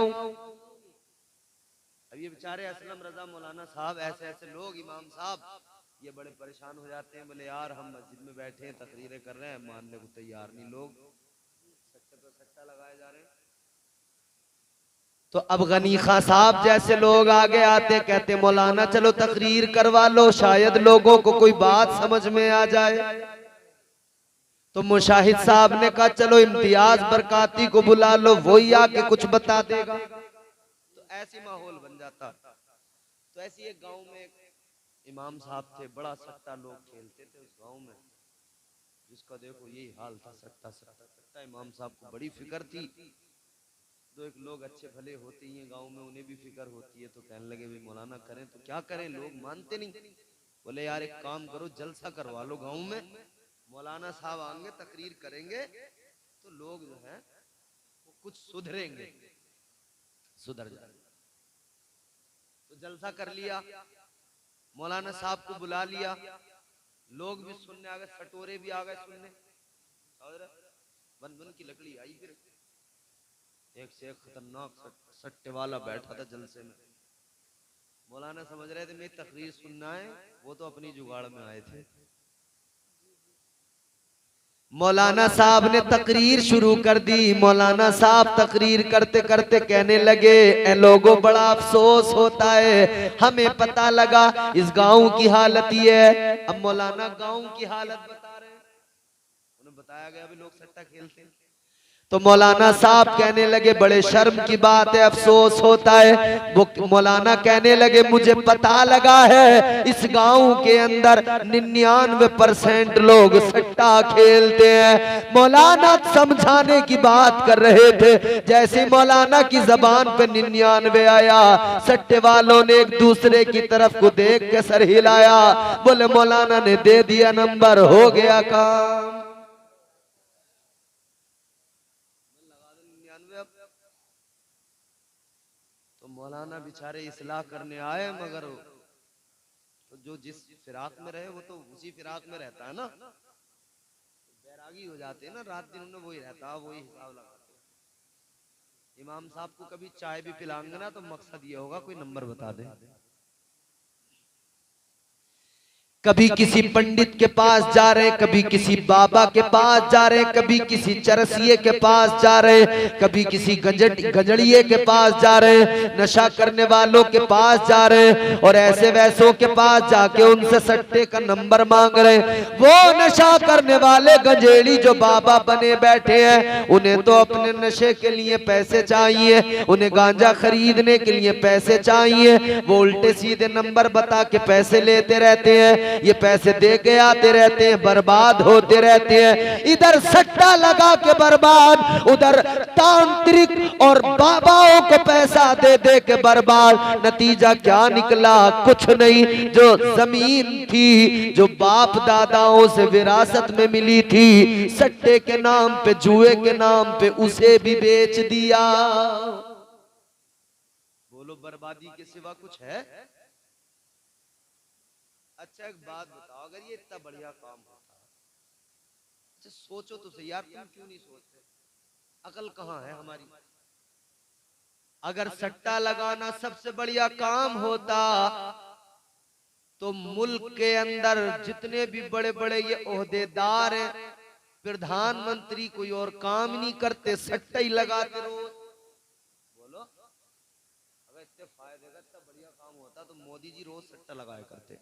अब ये बेचारे असलम रजा मौलाना साहब, ऐसे ऐसे लोग, इमाम साहब, ये बड़े परेशान हो जाते हैं। बोले यार हम मस्जिद में बैठे हैं, तकरीरें कर रहे हैं, मानने को तैयार नहीं लोग, सट्टे पे सट्टा लगाए जा रहे हैं। तो अब गनी खां साहब जैसे लोग आगे आते, कहते मौलाना चलो तकरीर करवा लो, शायद लोगों को कोई बात समझ में आ जाए। तो मुशाहिद साहब ने कहा चलो इम्तियाज बरकाती को बुला लो, वही आके कुछ बता देगा। तो ऐसी माहौल बन जाता। तो ऐसी एक गांव में इमाम साहब थे, बड़ा सट्टा लोग खेलते थे उस गांव में, जिसका देखो यही हाल था, सट्टा सट्टा सट्टा। इमाम साहब को बड़ी फिक्र थी। तो एक लोग अच्छे भले होते ही हैं गांव में, उन्हें भी फिक्र होती है, तो कहने लगे भाई मौलाना करें तो क्या करें, लोग मानते नहीं। बोले यार एक काम करो, जलसा करवा लो गांव में, मौलाना साहब आएंगे तकरीर करेंगे तो लोग जो है वो कुछ सुधरेंगे, सुधर जाएंगे। तो जलसा कर लिया, मौलाना साहब को बुला लिया, लोग भी सुनने आ गए, सटोरे भी आ गए सुनने। बन की लकड़ी आई, फिर एक से एक खतरनाक सट्टे वाला बैठा था जलसे में। मौलाना समझ रहे थे मेरी तकरीर सुनना है, वो तो अपनी जुगाड़ में आए थे। मौलाना साहब ने तकरीर शुरू कर दी। मौलाना साहब तकरीर करते करते कहने लगे, ए लोगों बड़ा अफसोस होता है, हमें पता लगा इस गांव की हालत ये है। अब मौलाना गांव की हालत बता रहे हैं। बताया गया अभी लोग सट्टा खेलते हैं। तो मौलाना साहब कहने लगे बड़े शर्म की बात है, अफसोस होता है। वो मौलाना कहने लगे मुझे पता लगा है इस गांव के अंदर 99% लोग सट्टा खेलते हैं। मौलाना समझाने की बात कर रहे थे, जैसे मौलाना की जबान पे 99 आया, सट्टे वालों ने एक दूसरे की तरफ को देख के सर हिलाया, बोले मौलाना ने दे दिया नंबर, हो गया काम। तो मौलाना बेचारे इस्लाह करने आए, मगर तो जो जिस फिराक में रहे वो तो उसी फिराक में रहता है ना, बैरागी हो जाते हैं ना, रात दिन उन्हें वही रहता है, वही हिसाब लगाते हैं। इमाम साहब को कभी चाय भी पिलाएंगे ना तो मकसद ये होगा कोई नंबर बता दे। कभी किसी पंडित के पास जा रहे, कभी किसी बाबा के पास जा रहे, कभी किसी चरसिए के पास जा रहे, कभी किसी गजड़िए के पास जा रहे, नशा करने वालों के पास जा रहे और ऐसे वैसों के पास जाके उनसे सट्टे का नंबर मांग रहे। वो नशा करने वाले गंजेड़ी जो बाबा बने बैठे हैं, उन्हें तो अपने नशे के लिए पैसे चाहिए, उन्हें गांजा खरीदने के लिए पैसे चाहिए। वो उल्टे सीधे नंबर बता के पैसे लेते रहते हैं, ये पैसे दे के आते रहते हैं, बर्बाद होते रहते हैं। इधर सट्टा लगा के बर्बाद, उधर तांत्रिक और बाबाओं को पैसा दे दे के बर्बाद। नतीजा क्या निकला? कुछ नहीं। जो जमीन थी जो बाप दादाओं से विरासत में मिली थी, सट्टे के नाम पे, जुए के नाम पे, उसे भी बेच दिया। बोलो बर्बादी के सिवा कुछ है? अच्छा एक बात बताओ, अगर ये इतना बढ़िया काम होता, अच्छा सोचो तो सही यार, तुम क्यों नहीं सोचते? अकल कहाँ है हमारी? अगर सट्टा लगाना सबसे बढ़िया काम होता तो मुल्क के अंदर जितने भी बड़े बड़े ये ओहदेदार हैं, प्रधानमंत्री कोई और काम नहीं करते, सट्टा ही लगाते रोज। बोलो अगर इतने फायदे का इतना बढ़िया काम होता तो मोदी जी रोज सट्टा लगाया करते।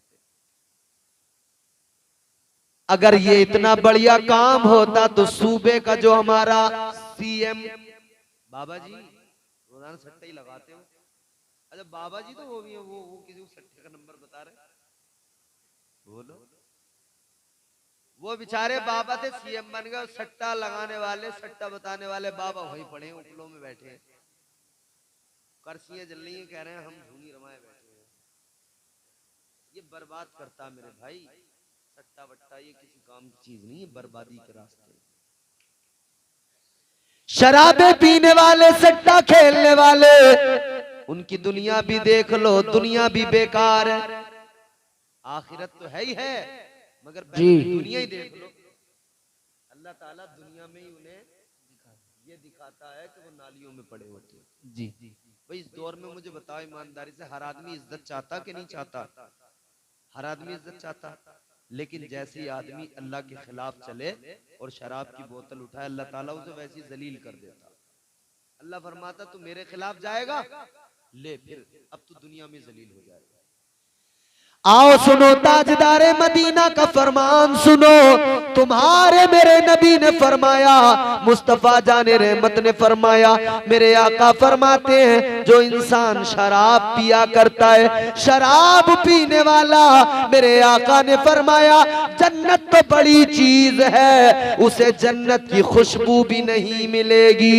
अगर ये इतना बढ़िया काम होता तो सूबे का जो हमारा सीएम बाबा जी रोजाना सट्टा ही लगाते हो। अच्छा बाबा जी तो वो भी है, वो किसी को सट्टे का नंबर बता रहे, बोलो। वो बेचारे बाबा थे, सीएम बन गए, सट्टा लगाने वाले, सट्टा बताने वाले बाबा वहीं पड़े उपलों में बैठे हैं, करसियां जल रही हैं, कह रहे हैं हम धूनी रमाए बैठे हैं। ये बर्बाद करता मेरे भाई, सट्टा वट्टा ये किसी काम की चीज नहीं है, बर्बादी के रास्ते। शराबे पीने वाले, सट्टा खेलने वाले, उनकी दुनिया भी देख लो, दुनिया भी बेकार है। आखिरत तो है ही है, मगर दुनिया ही देख लो। अल्लाह ताला दुनिया में ही उन्हें ये दिखाता है कि वो नालियों में पड़े होते हैं। जी भाई इस दौर में मुझे बताओ ईमानदारी से, हर आदमी इज्जत चाहता कि नहीं चाहता? हर आदमी इज्जत चाहता, लेकिन जैसे ही आदमी अल्लाह के खिलाफ चले और शराब की बोतल उठाए, अल्लाह ताला उसे वैसी जलील कर देता। अल्लाह फरमाता तू मेरे खिलाफ जाएगा, ले फिर अब तू दुनिया में जलील हो जाएगा। आओ सुनो ताजदारे मदीना का फरमान सुनो, तुम्हारे मेरे नबी ने फरमाया, मुस्तफा जाने रहमत ने फरमाया, मेरे आका फरमाते हैं जो इंसान शराब पिया करता है, शराब पीने वाला, मेरे आका ने फरमाया जन्नत तो बड़ी चीज है, उसे जन्नत की खुशबू भी नहीं मिलेगी।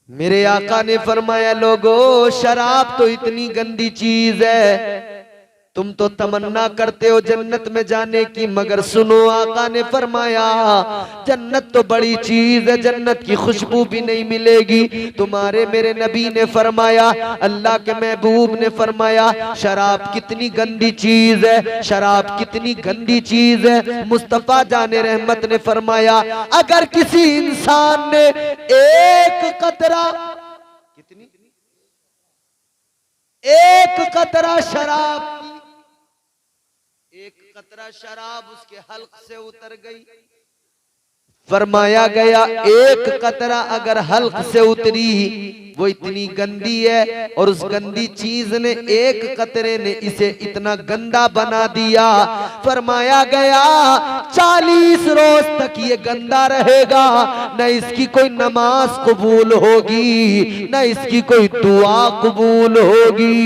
मेरे आका ने फरमाया लोगो शराब तो इतनी गंदी चीज है, तुम तो तमन्ना करते हो जन्नत में जाने की, मगर सुनो आका ने फरमाया जन्नत तो बड़ी चीज है, जन्नत की खुशबू भी नहीं मिलेगी। तुम्हारे मेरे नबी ने फरमाया, अल्लाह के महबूब ने फरमाया शराब कितनी गंदी चीज है, शराब कितनी गंदी चीज है। मुस्तफा जाने रहमत ने फरमाया अगर किसी इंसान ने एक कतरा, कितनी, एक कतरा शराब, एक कतरा शराब उसके हल्क से उतर गई, फरमाया गया एक कतरा अगर हल्क से उतरी वो इतनी गंदी है, और उस गंदी चीज ने एक कतरे ने इसे इतना गंदा बना दिया। फरमाया गया 40 रोज तक ये गंदा रहेगा, न इसकी कोई नमाज कबूल होगी, न इसकी कोई दुआ कबूल होगी।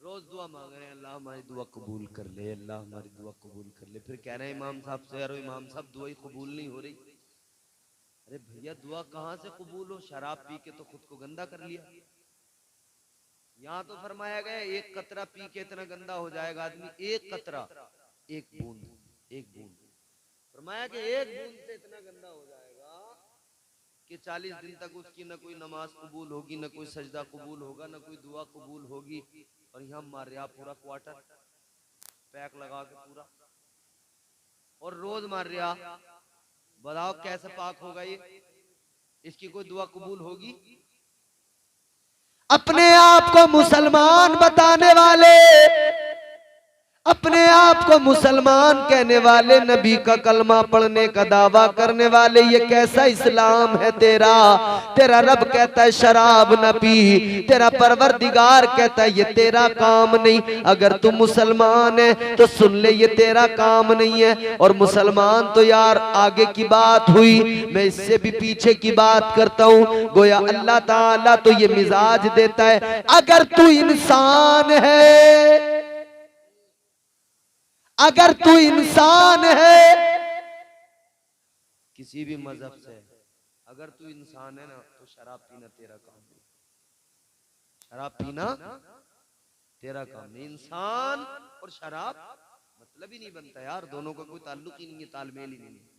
रोज दुआ मांग रहे हैं, अल्लाह हमारी दुआ कबूल कर ले, अल्लाह हमारी दुआ कबूल कर ले। फिर कह रहे हैं इमाम साहब से, यार इमाम साहब दुआ ही कबूल नहीं हो रही। अरे भैया दुआ कहाँ से कबूल हो, शराब पी के तो खुद को गंदा कर लिया। यहाँ तो फरमाया गया एक कतरा पी के इतना गंदा हो जाएगा आदमी, एक कतरा, एक बूंद, एक बूंद। फरमाया कि एक बूंद से इतना गंदा हो जाएगा कि 40 दिन तक उसकी न कोई नमाज कबूल होगी, न कोई सजदा कबूल होगा, न कोई दुआ कबूल होगी। और यहाँ मार रहा पूरा क्वार्टर पैक लगा के पूरा, और रोज मार रहा। बताओ कैसे पाक होगा ये, इसकी कोई दुआ कबूल होगी? अपने आप को मुसलमान बताने वाले, अपने आप को मुसलमान कहने वाले, नबी का कलमा पढ़ने का दावा करने वाले, ये कैसा इस्लाम है तेरा? तेरा रब कहता है शराब न पी, तेरा परवरदिगार कहता है ये तेरा काम नहीं। अगर तू मुसलमान है तो सुन ले ये तेरा काम नहीं है। और मुसलमान तो यार आगे की बात हुई, मैं इससे भी पीछे की बात करता हूँ। गोया अल्लाह ताला तो ये मिजाज देता है, अगर तू इंसान है, अगर तू इंसान है किसी भी मजहब से, अगर तू इंसान है ना तो शराब पीना तेरा काम नहीं, शराब पीना तेरा काम नहीं। इंसान और शराब मतलब ही नहीं बनता यार, दोनों का कोई ताल्लुक ही नहीं है, तालमेल ही नहीं है।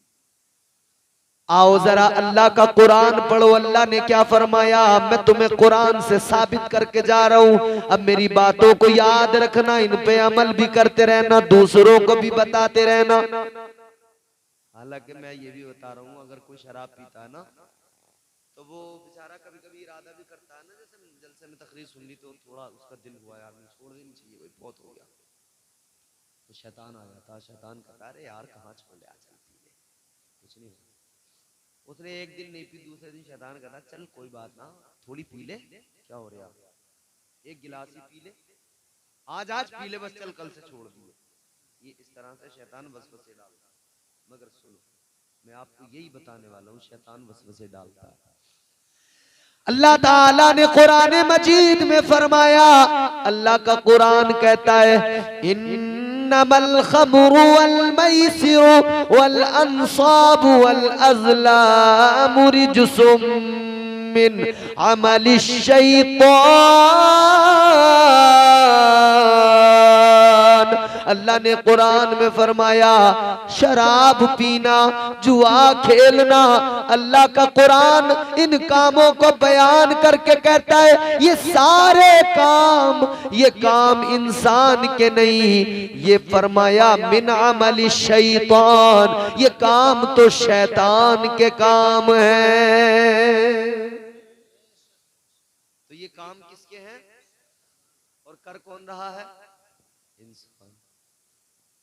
आओ जरा अल्लाह का कुरान पढ़ो। अल्लाह ने क्या फरमाया, मैं तुम्हें कुरान से साबित करके जा रहा हूँ। अब मेरी बातों को याद रखना, इन पे अमल भी करते रहना, दूसरों को भी बताते रहना। हालांकि मैं ये भी बता रहा हूँ, अगर कोई शराब पीता है ना तो वो बेचारा कभी कभी इरादा भी करता है ना, जैसे जलसे में तकरीर सुन ली तो थोड़ा उसका दिल हुआ यार छोड़ देनी चाहिए, भाई बहुत हो गया, तो शैतान आ जाता। शैतान कहता अरे यार कहाँ छोड़ ले, चल पी ले, कुछ नहीं। उसने एक दिन नहीं पी, दूसरे दिन शैतान कहता चल कोई बात ना, थोड़ी पी ले, क्या हो रहा, एक गिलास ही पी ले, आज पी ले, बस चल कल से छोड़ दिए। ये इस तरह से शैतान वसवसे डालता है। मगर सुनो, मैं आपको यही बताने वाला हूँ, शैतान वसवसे डालता है। अल्लाह ताला ने कुरान मजीद में फरमाया, अल्लाह का कुरान कहता है इन्नमल खमरु वल मैसिरु वल अंसाबु वल अज़लामु रिज्सुम मिन अमलिश शैतान। अल्लाह ने कुरान में फरमाया शराब पीना, जुआ खेलना, अल्लाह का कुरान इन कामों को बयान करके कहता है ये सारे काम, ये काम इंसान के नहीं, ये फरमाया मिन अमली शैतान, ये काम तो शैतान के काम है। तो ये काम किसके हैं और कर कौन रहा है? इंसान।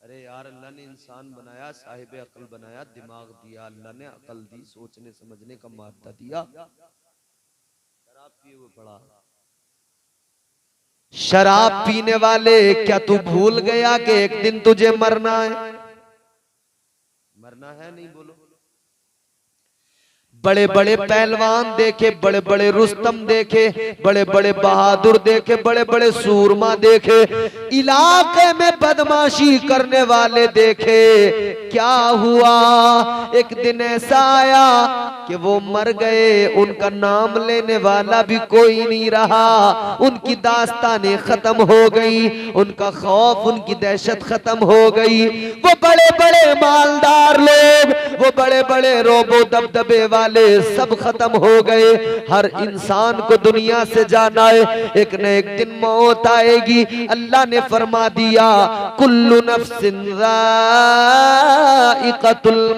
अरे यार अल्लाह ने इंसान बनाया, साहिब अकल बनाया, दिमाग दिया, अल्लाह ने अकल दी, सोचने समझने का मादा दिया। शराब पिए हुए पड़ा। शराब पीने वाले, क्या तू भूल गया कि एक दिन तुझे मरना है? मरना है नहीं बोलो। बड़े बड़े पहलवान देखे, बड़े बड़े रुस्तम देखे, बड़े बड़े बहादुर देखे, बड़े बड़े सूरमा देखे, इलाके में बदमाशी करने वाले देखे। क्या हुआ? एक दिन ऐसा आया कि वो मर गए, उनका नाम लेने वाला भी कोई नहीं रहा, उनकी दास्तानें खत्म हो गई, उनका खौफ, उनकी दहशत खत्म हो गई। वो बड़े बड़े मालदार लोग, वो बड़े बड़े रोबो दबदबे वाले सब खत्म हो गए। हर इंसान को दुनिया से जाना है, एक न एक दिन मौत आएगी। अल्लाह ने फरमा दिया कुल्लु नफ्सिन ज़ाइक़तुल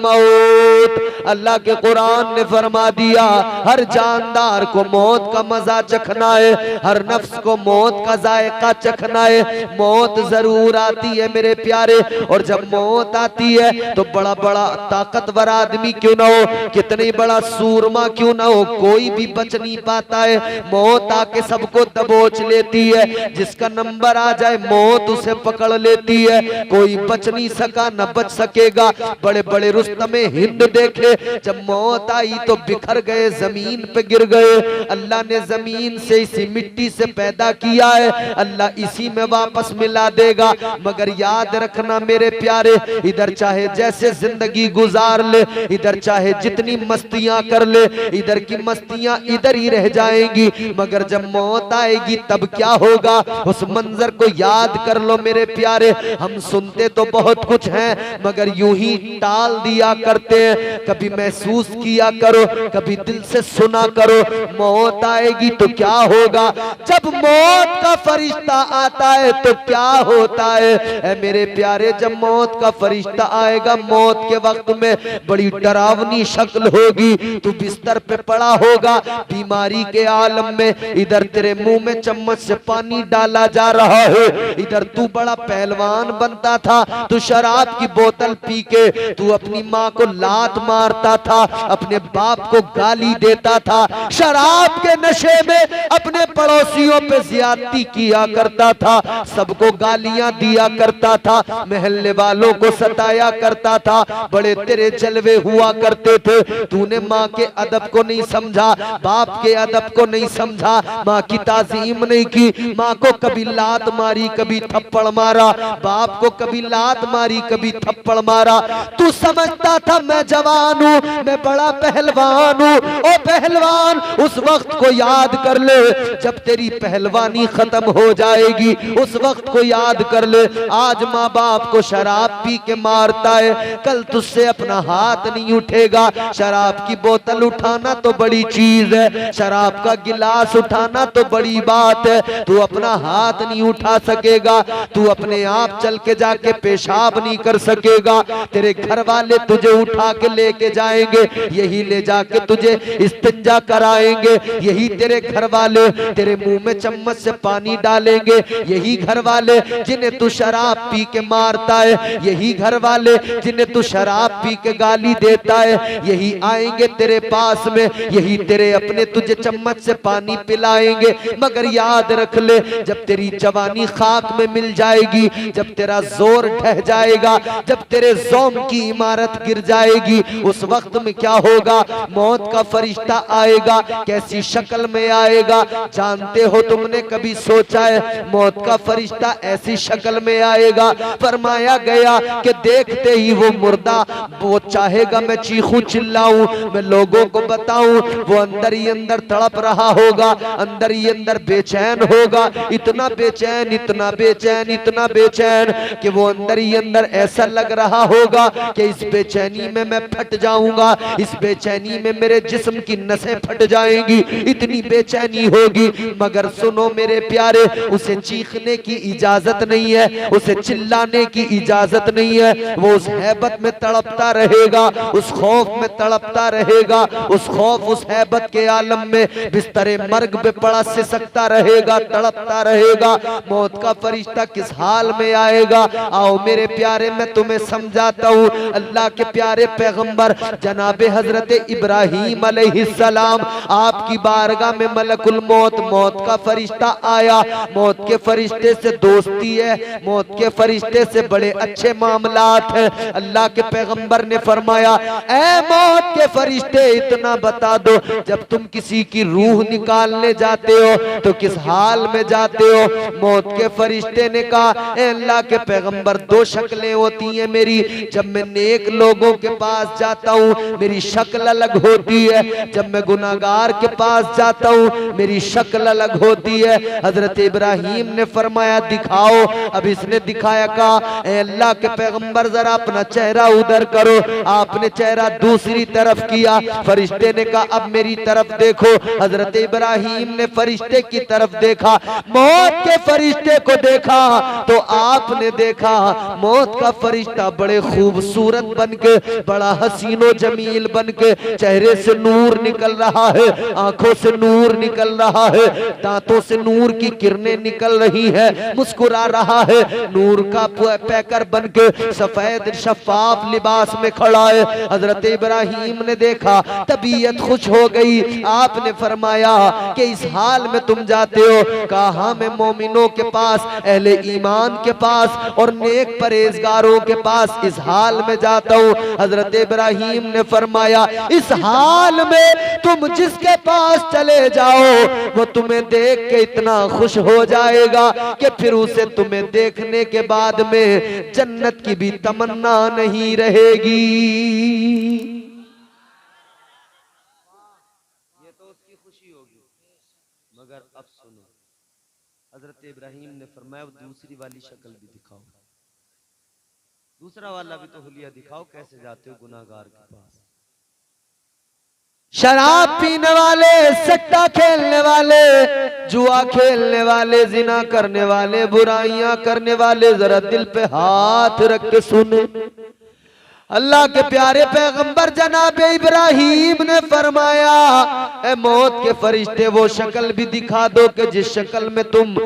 मौत। अल्लाह के कुरान ने फरमा दिया हर जानदार को मौत का मजा चखना है, हर नफ्स को मौत का जायका चखना है। मौत जरूर आती है मेरे प्यारे, और जब मौत आती है तो बड़ा बड़ा ताकतवर आदमी क्यों ना हो, कितनी बड़ा सूरमा क्यों ना हो, कोई भी बच नहीं पाता है। मौत आके सबको दबोच लेती है, जिसका नंबर आ जाए मौत उसे पकड़ लेती है। कोई बच नहीं सका न बच सकेगा। बड़े बड़े रुस्तमे हिंद देखे, जब मौत आई तो बिखर गए, जमीन पे गिर गए। अल्लाह ने जमीन से इसी मिट्टी से पैदा किया है, अल्लाह इसी में वापस मिला देगा। मगर याद रखना मेरे प्यारे, इधर चाहे जैसे जिंदगी गुजार ले, इधर चाहे जितनी मस्तियां कर ले, इधर की मस्तियां इधर ही रह जाएंगी। मगर जब मौत आएगी तब क्या होगा, उस मंजर को याद कर लो मेरे प्यारे। हम सुनते तो बहुत कुछ हैं मगर यूं ही टाल दिया करते हैं। कभी महसूस किया करो, कभी दिल से सुना करो। मौत आएगी तो क्या होगा, जब मौत का फरिश्ता आता है तो क्या होता है। ऐ मेरे प्यारे, जब मौत का फरिश्ता आएगा, मौत के वक्त में बड़ी डरावनी शक्ल होगी। तू बिस्तर पे पड़ा होगा बीमारी के आलम में, इधर तेरे मुंह में चम्मच से पानी डाला जा रहा है। इधर तू बड़ा पहलवान बनता था, तू शराब की बोतल पी के तू अपनी माँ को लात मारता था, अपने बाप को गाली देता था, शराब के नशे में अपने पड़ोसियों पे ज्यादती किया करता था, सबको गालियां दिया करता था, महल्ले वालों को सताया करता था। बड़े तेरे जलवे हुआ करते थे। तूने माँ के अदब को नहीं समझा, बाप के अदब को नहीं समझा, माँ की ताजीम नहीं की। माँ को कभी लात मारी, कभी थप्पड़ मारा, बाप को कभी लात मारी, कभी थप्पड़ मारा। तू समझता था मैं जवान हूँ, मैं बड़ा पहलवान हूँ। ओ पहलवान, उस वक्त को याद कर ले जब तेरी पहलवानी खत्म हो जाएगी, उस वक्त को याद कर ले। आज माँ बाप को शराब पी के मारता है, कल तुझसे अपना हाथ नहीं उठेगा। शराब की बोतल उठाना तो बड़ी चीज है, शराब का गिलास उठाना तो बड़ी बात है। तू अपना हाथ नहीं उठा सकेगा, तू अपने आप चल के जाके पेशाब नहीं कर सकेगा। तेरे घर वाले तुझे उठा के लेके जाएंगे, यही ले जाके तुझे इस्तिंजा कराएंगे। यही तेरे घर वाले तेरे मुंह में चम्मच से पानी डालेंगे। यही घर वाले जिन्हें तू शराब पी के मारता है, यही घर वाले जिन्हें तू शराब पी के गाली देता है, यही आएंगे तेरे पास में, यही तेरे अपने तुझे चम्मच से पानी पिलाएंगे। मगर याद रख ले, जब तेरी जवानी खाक में मिल जाएगी, जब तेरा जोर ढह जाएगा, जब तेरे ज़ौम की इमारत गिर जाएगी, उस वक्त में क्या होगा। मौत का फरिश्ता आएगा, कैसी शक्ल में आएगा जानते हो। तुमने कभी सोचा है मौत का फरिश्ता ऐसी शक्ल में आएगा। फरमाया गया कि देखते ही वो मुर्दा, वो चाहेगा मैं चीखूं चिल्लाऊं, मैं लोगों को बताऊं, वो अंदर ही अंदर तड़प रहा होगा, अंदर ही अंदर बेचैन होगा। इतना बेचैन, इतना बेचैन, इतना बेचैन कि वो अंदर ही अंदर ऐसा लग रहा होगा कि इस बेचैनी में मैं फट जाऊंगा, इस बेचैनी में मेरे जिस्म की नसें फट जाएंगी, इतनी बेचैनी होगी। मगर सुनो मेरे प्यारे, उसे चीखने की इजाजत नहीं है, उसे चिल्लाने की इजाजत नहीं है। वो उस हैबत में तड़पता रहेगा, उस खौफ में तड़पता रहेगा, उस खौफ उस हैबत के आलम में बिस्तरे मर्ग पे पड़ा सिसकता रहेगा, तड़पता रहेगा। मौत का फरिश्ता किस हाल में आएगा, आओ मेरे प्यारे मैं तुम्हें समझाता हूँ। अल्लाह के प्यारे पैगंबर जनाबे हजरत इब्राहीम अलैहिस्सलाम, आपकी बारगाह में मलकुल मौत, मौत का फरिश्ता आया। मौत के फरिश्ते से दोस्ती है, मौत के फरिश्ते से बड़े अच्छे मामलात हैं। अल्लाह के पैगंबर ने फरमाया, ऐ मौत के फरिश्ते इतना बता दो, जब तुम किसी की रूह निकालने जाते हो तो किस हाल में जाते हो। मौत के फरिश्ते ने कहा, ऐ अल्लाह के पैगंबर, दो शक्लें होती हैं मेरी। जब मैं नेक लोगों के पास जाता हूँ मेरी शक्ल अलग होती है, जब मैं गुनाहगार के पास जाता हूँ मेरी शक्ल अलग होती है। हजरत इब्राहीम ने फरमाया दिखाओ। अब इसने दिखाया, कहा ऐ अल्लाह के पैगंबर जरा अपना चेहरा उधर करो। आपने चेहरा दूसरी तरफ किया, फरिश्ते ने कहा अब मेरी तरफ देखो। हजरत इब्राहिम ने फरिश्ते की तरफ देखा, मौत के फरिश्ते को देखा तो आपने देखा मौत का फरिश्ता बड़े खूबसूरत बनके, बड़ा हसीनो जमील बनके, चेहरे से नूर निकल रहा है, आंखों से नूर निकल रहा है, दांतों से नूर की किरणें निकल रही है, मुस्कुरा रहा है, नूर का पैकर बनके सफेद शफाफ लिबास में खड़ा है। हजरत इब्राहिम ने देखा, तबीयत खुश हो गई। आपने फरमाया कि इस हाल में तुम जाते हो, कहा मैं मोमिनों के पास, अहले ईमान के पास और नेक परहेजगारों के पास इस हाल में जाता हूँ। हजरत इब्राहिम ने फरमाया इस हाल में तुम जिसके पास चले जाओ वो तुम्हें देख के इतना खुश हो जाएगा कि फिर उसे तुम्हें देखने के बाद में जन्नत की भी तमन्ना नहीं रहेगी। ये तो उसकी खुशी होगी, मगर अब सुनो, हजरत इब्राहिम ने फरमाया दूसरी वाली शक्ल भी दिखाओ, दूसरा वाला भी तो हुलिया दिखाओ, कैसे जाते हो गुनाहगार के पास, शराब पीने वाले, सट्टा खेलने वाले, जुआ खेलने वाले, जिना करने वाले, बुराइयां करने वाले, जरा दिल पे हाथ रख के सुने। अल्लाह के प्यारे पैगंबर जनाब इब्राहिम ने फरमाया ए मौत के फरिश्ते वो शक्ल भी दिखा दो कि जिस शक्ल में तुम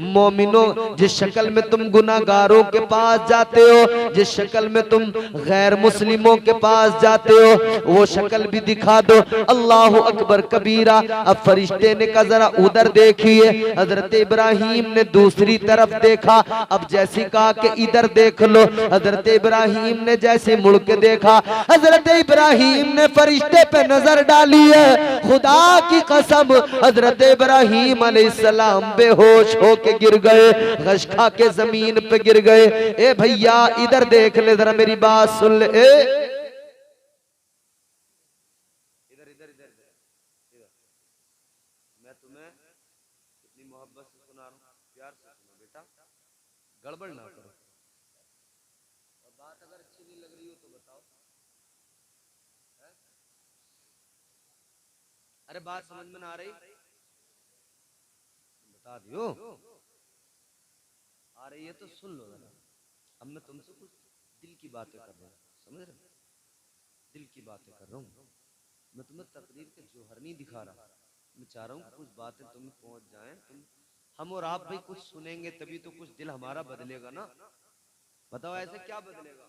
मोमिनों, जिस शक्ल में तुम गुनाहगारों के पास जाते हो, जिस शक्ल में तुम गैर मुस्लिमों के पास जाते हो, वो शक्ल भी दिखा दो। अल्लाह अकबर कबीरा। अब फरिश्ते ने कहा जरा उधर देखिए। हजरत इब्राहिम ने दूसरी तरफ देखा, अब जैसे कहा कि इधर देख लो, हजरत इब्राहिम ने जैसे मुड़ के देखा, हजरत इब्राहिम ने फरिश्ते पे नजर डाली है, खुदा की कसम हजरत इब्राहिम अलैहिस्सलाम बेहोश होके गिर गए, गश खा के जमीन पे गिर गए। ए भैया इधर देख ले, जरा मेरी बात सुन ले। इधर इधर इधर इधर, मैं तुम्हें इतनी मोहब्बत से सुना रहा हूँ, प्यार से सुनो बेटा, गड़बड़ ना करो। बात अगर अच्छी नहीं लग रही हो तो बताओ। अरे बात समझ में ना आ रही, बता दियो। आ रही है तो सुन लो जरा। अब मैं तुमसे कुछ दिल की बातें कर रहा हूँ, समझ रहे? दिल की बातें कर रहा हूँ। मैं तुम्हें तकदीर के जौहर नहीं दिखा रहा, मैं चाह रहा हूँ कुछ बातें तुम्हें पहुंच जाएं। हम और आप भाई कुछ सुनेंगे तभी तो कुछ दिल हमारा बदलेगा ना। बताओ ऐसे क्या बदलेगा?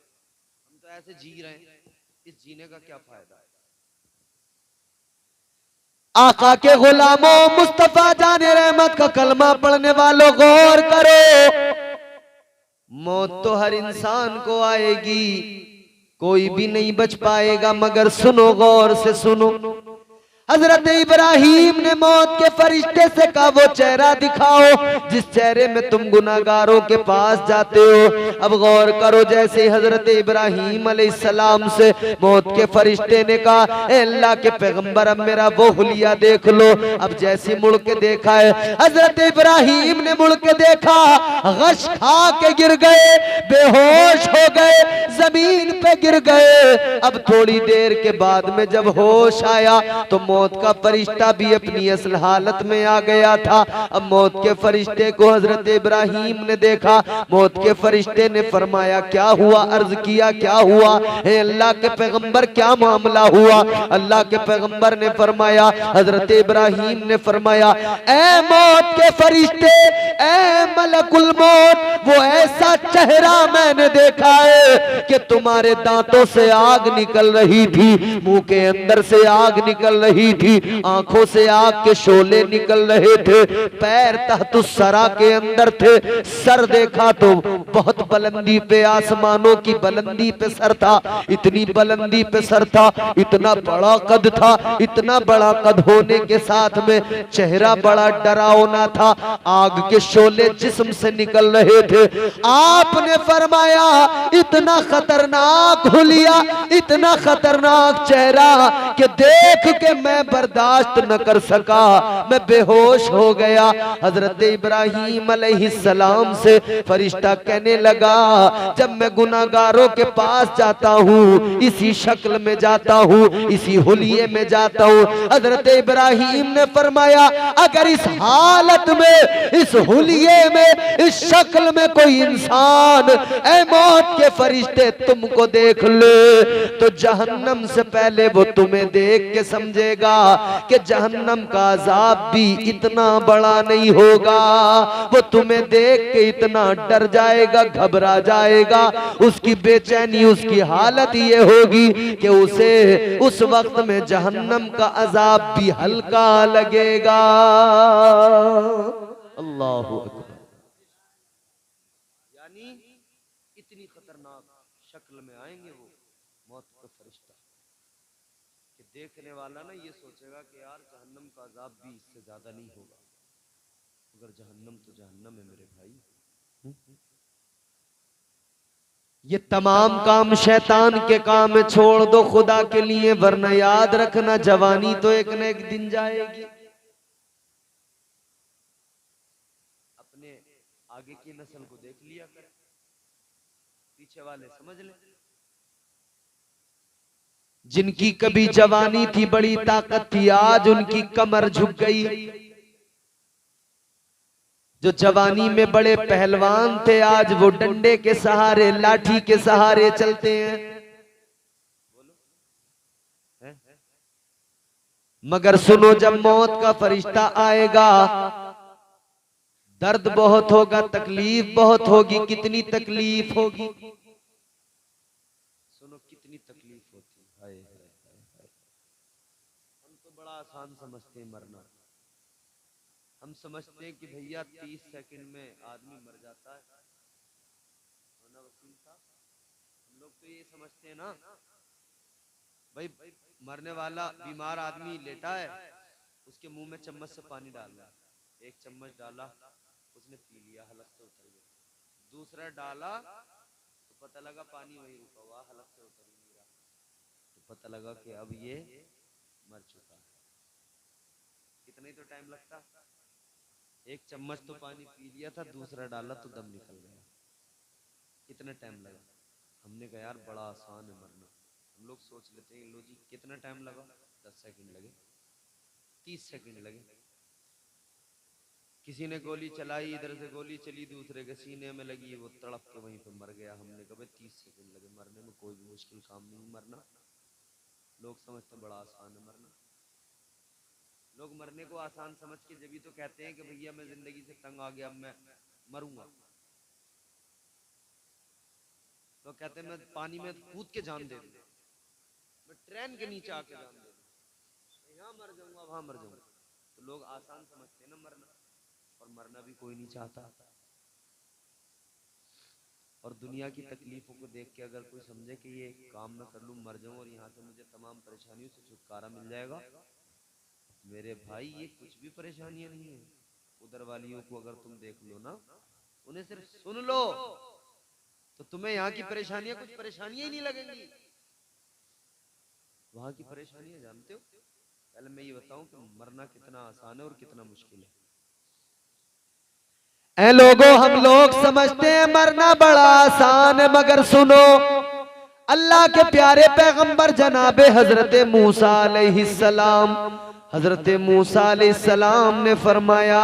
हम तो ऐसे जी रहे हैं, इस जीने का क्या फायदा है? आका के गुलामों, मुस्तफा जाने रहमत का कलमा पढ़ने वालों, गौर करो, मौत तो हर इंसान को आएगी, कोई भी नहीं बच पाएगा, मगर सुनो, गौर से सुनो। हजरत इब्राहिम ने मौत के फरिश्ते से कहा वो चेहरा दिखाओ जिस चेहरे में तुम गुनाहगारों के पास जाते हो। अब गौर करो, जैसे हजरत इब्राहिम अलैहिस्सलाम से मौत के फरिश्ते ने कहा ए अल्लाह के पैगंबर अब मेरा वो हुलिया देख लो। अब जैसे मुड़ के देखा है, हजरत इब्राहिम ने मुड़ के देखा, गश खा के गिर गए, बेहोश हो गए, जमीन पे गिर गए। अब थोड़ी देर के बाद में जब होश आया तो मौत का फरिश्ता भी अपनी असल हालत में आ गया था। अब मौत के फरिश्ते को हजरत इब्राहिम ने देखा, मौत के फरिश्ते ने फरमाया क्या हुआ? अर्ज किया क्या हुआ? हे अल्लाह के पैगंबर क्या मामला हुआ? अल्लाह के पैगंबर ने फरमाया, हजरत इब्राहिम ने फरमाया ए मौत के फरिश्ते, ए मलकुल मौत, वो ऐसा चेहरा मैंने देखा है कि तुम्हारे दांतों से आग निकल रही थी, मुंह के अंदर से आग निकल रही थी, आंखों से आग के शोले निकल रहे थे, पैर तहतुस सरा के अंदर थे, सर देखा तो बहुत बुलंदी पे, आसमानों की बुलंदी पे सर था, इतनी बुलंदी पे सर था, इतना बड़ा कद था, इतना बड़ा कद होने के साथ में चेहरा बड़ा डरावना था, आग के शोले जिस्म से निकल रहे थे। आपने फरमाया इतना खतरनाक हुलिया, इतना खतरनाक चेहरा कि देख के मैं बर्दाश्त न कर सका, मैं बेहोश हो गया। हजरत इब्राहीम अलैहिस्सलाम से फरिश्ता कहने लगा, जब मैं गुनाहगारों के पास जाता हूँ, इसी शक्ल में जाता हूँ, इसी हुलिये में जाता हूँ। हजरत इब्राहीम ने फरमाया, अगर इस हालत में, इस हुलिये में, इस शक्ल में कोई इंसान ऐ मौत के फरिश्ते तुमको देख ले, तो जहन्नम से पहले वो तुम्हें देख के समझेगा कि जहन्नम का अजाब भी इतना बड़ा नहीं होगा। वो तुम्हें देख के इतना डर जाएगा, घबरा जाएगा, उसकी बेचैनी, उसकी हालत ये होगी कि उसे उस वक्त में जहन्नम का अजाब भी हल्का लगेगा। अल्लाह अकबर। यानी इतनी खतरनाक शक्ल में आएंगे वो मौत का फरिश्ता कि देखने वाला ना ये सोचेगा कि यार जहन्नम का अजाब भी इससे ज्यादा नहीं होगा, मगर जहन्नम तो जहन्नम है मेरे भाई। ये तमाम काम शैतान के काम है, छोड़ दो खुदा के लिए, वरना याद रखना जवानी तो एक न एक दिन जाएगी। अपने आगे की नस्ल को देख लिया कर, पीछे वाले समझ ले। जिनकी कभी जवानी थी, बड़ी ताकत थी, आज उनकी कमर झुक गई। जो जवानी में बड़े पहलवान थे, आज वो डंडे के सहारे, लाठी के सहारे चलते हैं। मगर सुनो, जब मौत का फरिश्ता आएगा, दर्द बहुत होगा, तकलीफ बहुत होगी। कितनी तकलीफ होगी, सुनो कितनी तकलीफ होती है। हाय हाय हाय। हम तो बड़ा आसान समझते हैं मरना। हम समझते हैं कि भैया 30 सेकंड में आदमी मर जाता है ना वसीम साहब। हम लोग तो ये समझते हैं ना भाई, मरने वाला बीमार आदमी लेटा है, उसके मुंह में चम्मच से पानी डालना, एक चम्मच डाला, उसने पी लिया, हलक से उतर गया। दूसरा डाला तो पता लगा पानी वही रुका हुआ, हलक से उतर नहीं रहा, तो पता लगा कि अब ये मर चुका है। कितना ही तो टाइम लगता, एक चम्मच तो पानी पी लिया था, दूसरा डाला तो दम निकल गया। कितना टाइम लगा? हमने कहा यार बड़ा आसान है मरना। हम लोग सोच लेते हैं लो जी कितना टाइम लगा, 10 सेकंड लगे, 30 सेकंड लगे। किसी ने गोली चलाई, इधर से गोली चली, दूसरे के सीने में लगी, वो तड़प के वहीं पे मर गया। हमने कहा 30 सेकंड लगे मरने में, कोई भी मुश्किल काम नहीं मरना। लोग समझते बड़ा आसान है मरना। लोग मरने को आसान समझ के जब ही तो कहते हैं कि भैया मैं जिंदगी से तंग आ गया, मैं मरूंगा। तो कहते हैं मैं पानी में कूद के जान दे दूं, मैं ट्रेन के नीचे आके जान दे दूं, यहाँ मर जाऊंगा वहां मर जाऊंगा। तो लोग आसान समझते हैं ना मरना, और मरना भी कोई नहीं चाहता। और दुनिया की तकलीफों को देख के अगर कोई समझे कि ये काम मैं कर लूं, मर जाऊं और यहाँ से मुझे तमाम परेशानियों से छुटकारा मिल जाएगा, मेरे भाई ये कुछ भी परेशानियां नहीं है। उधर वालियों को अगर तुम देख लो ना, उन्हें सिर्फ सुन लो तो तुम्हें यहाँ की परेशानियां कुछ परेशानियां ही नहीं लगेंगी। वहां की परेशानियां जानते हो? पहले मैं ये बताऊं कि मरना कितना आसान है और कितना मुश्किल है। ऐ लोगों, हम लोग समझते हैं मरना बड़ा आसान है, मगर सुनो, अल्लाह के प्यारे पैगंबर जनाबे हजरत मूसा अलैहिस्सलाम, हजरत मूसा अलैहिस्सलाम ने फरमाया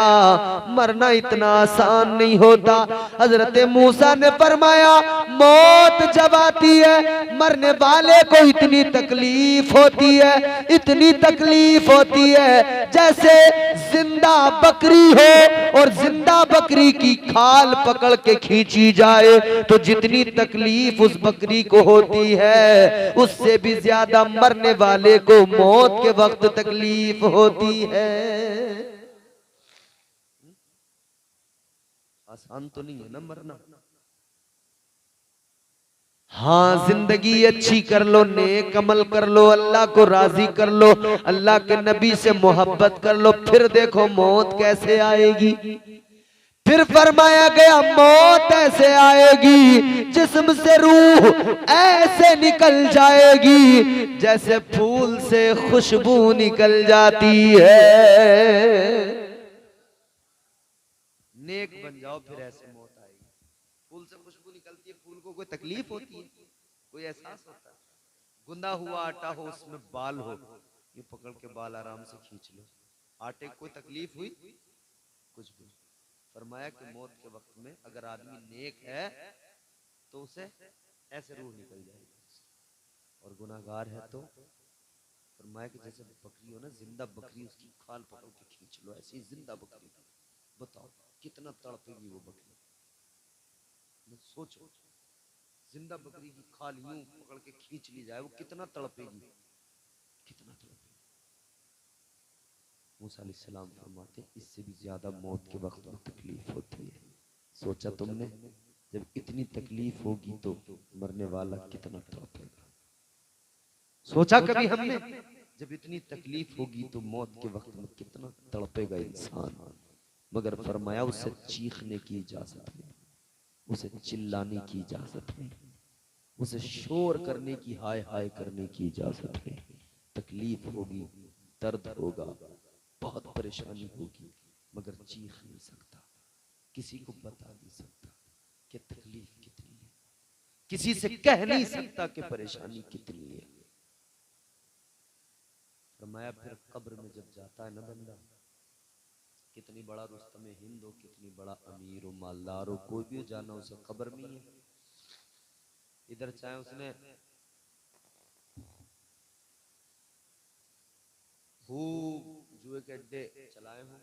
मरना इतना आसान नहीं होता। हजरत मूसा ने फरमाया मौत जब आती है, मरने वाले को इतनी तकलीफ होती है, इतनी तकलीफ होती है जैसे जिंदा बकरी हो और जिंदा बकरी की खाल पकड़ के खींची जाए तो जितनी तकलीफ उस बकरी को होती है, उससे भी ज्यादा मरने वाले को मौत के वक्त तकलीफ होती है। आसान तो नहीं है ना मरना। हाँ, जिंदगी अच्छी कर लो, नेक अमल कर लो, अल्लाह को राजी कर लो, अल्लाह के नबी से मोहब्बत कर लो, फिर देखो मौत कैसे आएगी। फिर फरमाया गया मौत ऐसे आएगी जिस्म से रूह ऐसे निकल जाएगी जैसे फूल से खुशबू निकल जाती है। नेक बन जाओ फिर ऐसे मौत आएगी। फूल से खुशबू निकलती है, फूल को कोई तकलीफ होती है, कोई एहसास होता है? गुंदा हुआ आटा हो, उसमें बाल हो, ये पकड़ के बाल आराम से खींच लो, आटे को कोई तकलीफ हुई? कुछ भी। फरमाया कि मौत के वक्त में अगर आदमी नेक है तो उसे ऐसे रूह निकल जाएगी, और गुनाहगार है तो फरमाया कि जैसे बकरी हो ना, जिंदा बकरी, उसकी खाल पकड़ के खींच लो, ऐसी जिंदा बकरी, बताओ कितना तड़पेगी वो बकरी। सोचो, जिंदा बकरी की खाल यूं पकड़ के खींच ली जाए, वो कितना तड़पेगी, कितना तड़पेगी। मूसा अलैहिस्सलाम फरमाते इससे भी ज्यादा मौत के वक्त में तकलीफ होती है। सोचा तुमने, जब इतनी तकलीफ होगी तो मरने वाला कितना तड़पेगा। सोचा कभी हमने, जब इतनी तकलीफ होगी तो मौत के वक्त में कितना तड़पेगा इंसान। मगर फरमाया उसे चीखने की इजाजत नहीं, उसे चिल्लाने की इजाजत नहीं, उसे शोर करने की, हाय हाय करने की इजाजत नहीं। तकलीफ होगी, दर्द होगा, बहुत परेशानी होगी, मगर चीख नहीं सकता, किसी को बता नहीं सकता कि तकलीफ कितनी है, किसी से कह नहीं सकता कि परेशानी कितनी है। फरमाया फिर कब्र में जब जाता है ना बंदा, कितनी बड़ा रुस्तम हिंद हो, कितनी बड़ा अमीर हो, मालदार हो, कोई भी हो, जाना उसे कब्र में ही है। इधर चाहे उसने खूब जुए के अड्डे चलाए हों,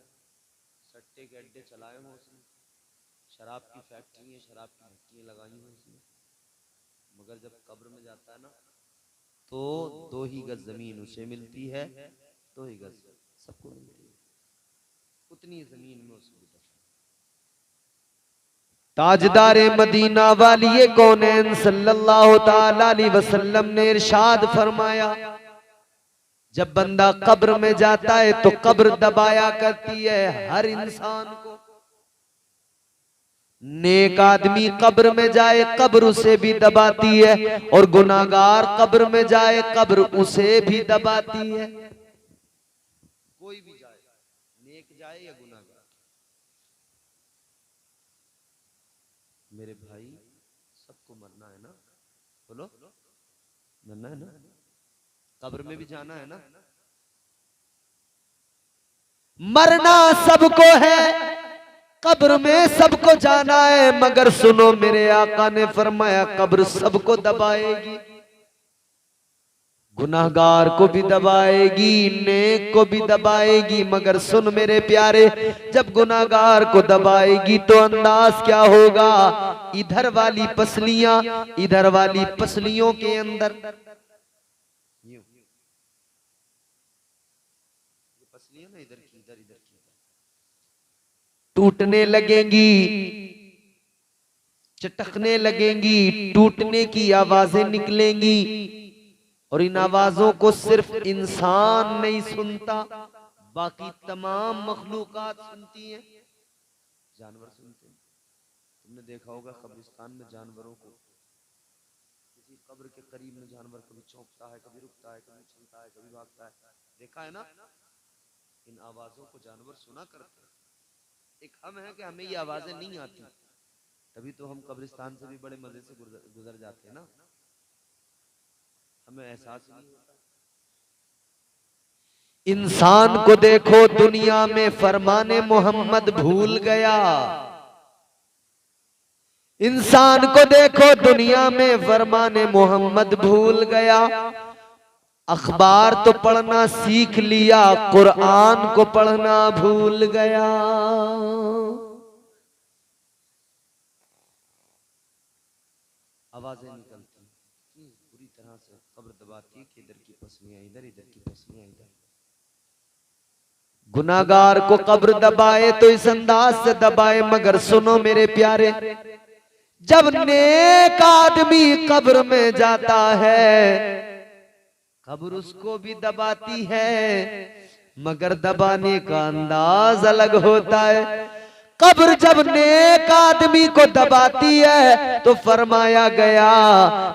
सट्टे के अड्डे चलाए हों, उसने शराब की फैक्ट्री है, शराब की भट्टियां लगाई हों उसने, मगर जब कब्र में जाता है ना तो 2 ही गज जमीन उसे मिलती है, 2 ही गज सबको मिलती है, उतनी जमीन में उसको ताजदारे मदीना वाली कौनैन सल्लल्लाहु ताला अलैहि वसल्लम ने इरशाद फरमाया, जब बंदा कब्र में जाता है तो कब्र दबाया करती है हर इंसान को। नेक आदमी कब्र में जाए, कब्र उसे भी दबाती है, और गुनाहगार कब्र में जाए, कब्र उसे भी दबाती है। कोई भी जाए, नेक जाए या गुनाहगार। मेरे भाई, सबको मरना है ना, बोलो मरना है ना, कब्र में भी जाना है ना। मरना सबको है, कब्र में सबको जाना है, मगर सुनो मेरे आका ने फरमाया कब्र सबको दबाएगी, गुनाहगार को भी दबाएगी, नेक को भी दबाएगी। मगर सुन मेरे प्यारे, जब गुनाहगार को दबाएगी तो अंदाज क्या होगा, इधर वाली पसलियां, इधर वाली पसलियों के अंदर, पसलियां ना इधर की, इधर इधर की टूटने लगेंगी, चटकने लगेंगी, टूटने की आवाजें निकलेंगी, और इन आवाजों को सिर्फ इंसान नहीं सुनता, बाकी तमाम मखलूकात सुनती हैं, जानवर सुनते हैं। तुमने देखा होगा कब्रिस्तान में जानवरों को, किसी कब्र के करीब में जानवर कभी चौंकता है, कभी रुकता है, कभी चलता है, कभी भागता है, देखा है ना। इन आवाजों को जानवर सुना करते हैं। एक हम है कि हमें ये आवाजें नहीं आती, तभी तो हम कब्रिस्तान से भी बड़े मजे से गुजर जाते हैं ना, हमें एहसास नहीं होता। इंसान को देखो दुनिया में फरमाने मोहम्मद भूल गया, इंसान को देखो दुनिया में फरमाने मोहम्मद भूल गया। अखबार तो पढ़ना सीख लिया, कुरान को पढ़ना भूल गया। आवाजें निकलती पूरी तरह से, कब्र दबाती कि इधर की पसलियां इधर, इधर की पसलियां इधर। गुनाहगार को कब्र दबाए तो इस अंदाज से दबाए, मगर सुनो मेरे प्यारे, जब नेक आदमी कब्र में जाता है कब्र उसको भी दबाती है, मगर दबाने का अंदाज अलग होता है। कब्र जब नेक आदमी को दबाती है तो फरमाया गया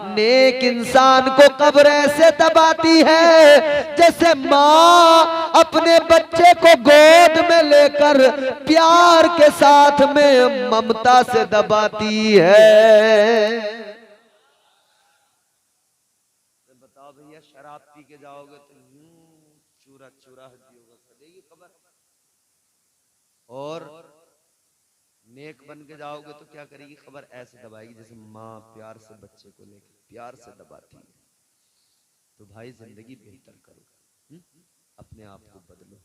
नेक इंसान को कब्र ऐसे दबाती है जैसे माँ अपने बच्चे को गोद में लेकर प्यार के साथ में ममता से दबाती है। बताओ भैया, शराब पी के जाओगे तो चूरा चूरा हड्डी होगा, कदेगी कब्र। और नेक बन के जाओगे तो क्या करेगी खबर, ऐसे दबाएगी जैसे माँ प्यार से बच्चे को लेकर प्यार से दबाती है। तो भाई जिंदगी बेहतर करो, अपने आप को बदलो,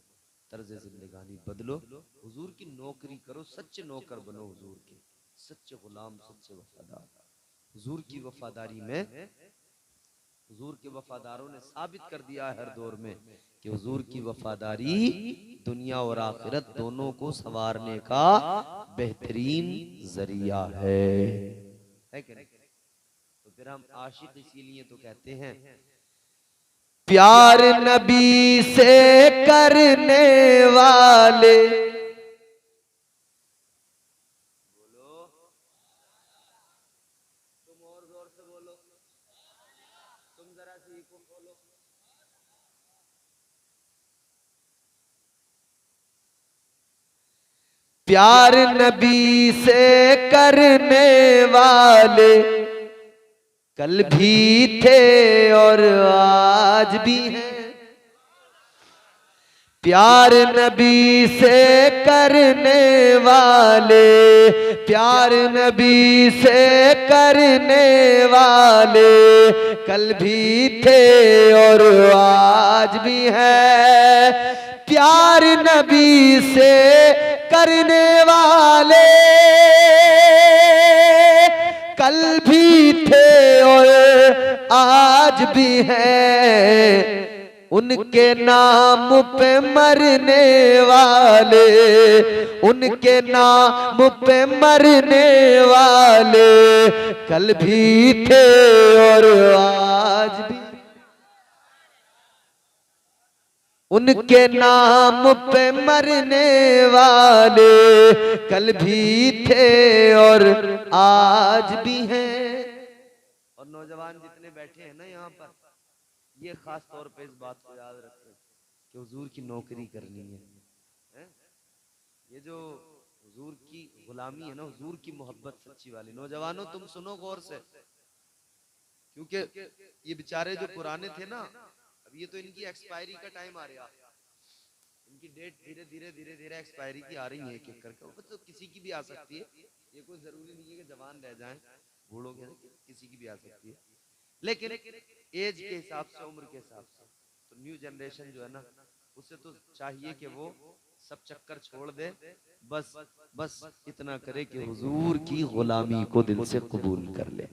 तर्ज जिंदगानी बदलो, हुजूर की नौकरी करो, सच्चे नौकर बनो हुजूर के, सच्चे गुलाम, सच्चे वफादार। हुजूर की वफादारी में, हुजूर के वफादारों ने साबित कर दिया हर दौर में कि हुजूर की वफादारी दुनिया और आखिरत दोनों को संवारने का बेहतरीन जरिया है कि नहीं? तो फिर हम आशिक इसीलिए तो कहते हैं प्यार नबी से करने वाले, बोलो तुम और जोर से बोलो, तुम जरा सीखो, बोलो प्यार नबी से करने वाले कल भी थे और आज भी हैं। प्यार नबी से करने वाले, प्यार नबी से करने वाले कल भी थे और आज भी हैं। प्यार नबी से करने वाले कल भी थे और आज भी हैं। उनके नाम पे मरने वाले, उनके नाम पे मरने वाले कल भी थे और आज भी। उनके नाम पे मरने वाले कल भी थे और आज भी हैं। और नौजवान जितने बैठे हैं ना यहाँ पर, ये खास तौर पे इस बात को याद रखें कि हुजूर की नौकरी करनी है? ये जो हुजूर की गुलामी है ना, हुजूर की मोहब्बत सच्ची वाली, नौजवानों तुम सुनो गौर से, क्योंकि ये बेचारे जो पुराने थे ना, अब ये तो इनकी एक्सपायरी का टाइम आ रहा, इनकी डेट धीरे धीरे धीरे धीरे एक्सपायरी की आ रही है एक एक करके। तो किसी की भी आ सकती है, ये कोई जरूरी नहीं है कि जवान रह जाएं, बूढ़ों के, किसी की भी आ सकती है। लेकिन एज के हिसाब से, उम्र के हिसाब से, तो न्यू जनरेशन जो है ना, उसे तो चाहिए कि वो सब चक्कर छोड़ दे, बस बस इतना करे कि हुजूर की गुलामी को दिल से कबूल कर ले,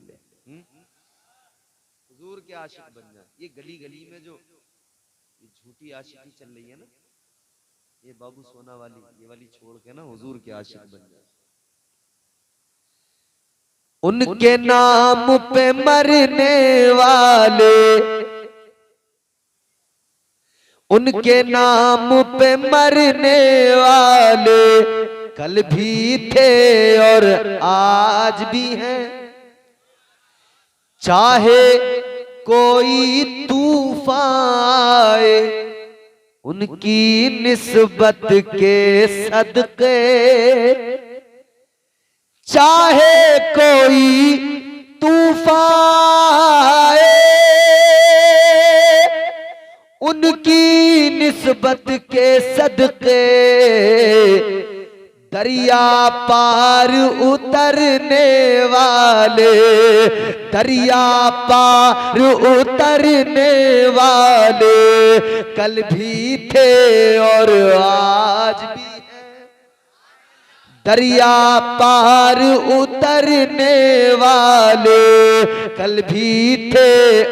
हुजूर के आशिक बन जाए। ये गली गली में जो ये झूठी आशिकी चल रही है ना, ये बाबू सोना वाली, ये वाली छोड़ के ना हुजूर के आशिक बन जाए। उनके नाम पे मरने वाले, उनके नाम पे मरने वाले कल भी थे और आज भी हैं। चाहे कोई तूफान आए उनकी निस्बत के सदके, चाहे कोई तूफान आए उनकी निस्बत के सदके, दरिया पार उतरने वाले, दरिया पार उतरने वाले कल भी थे और आज भी हैं। दरिया पार उतरने वाले कल भी थे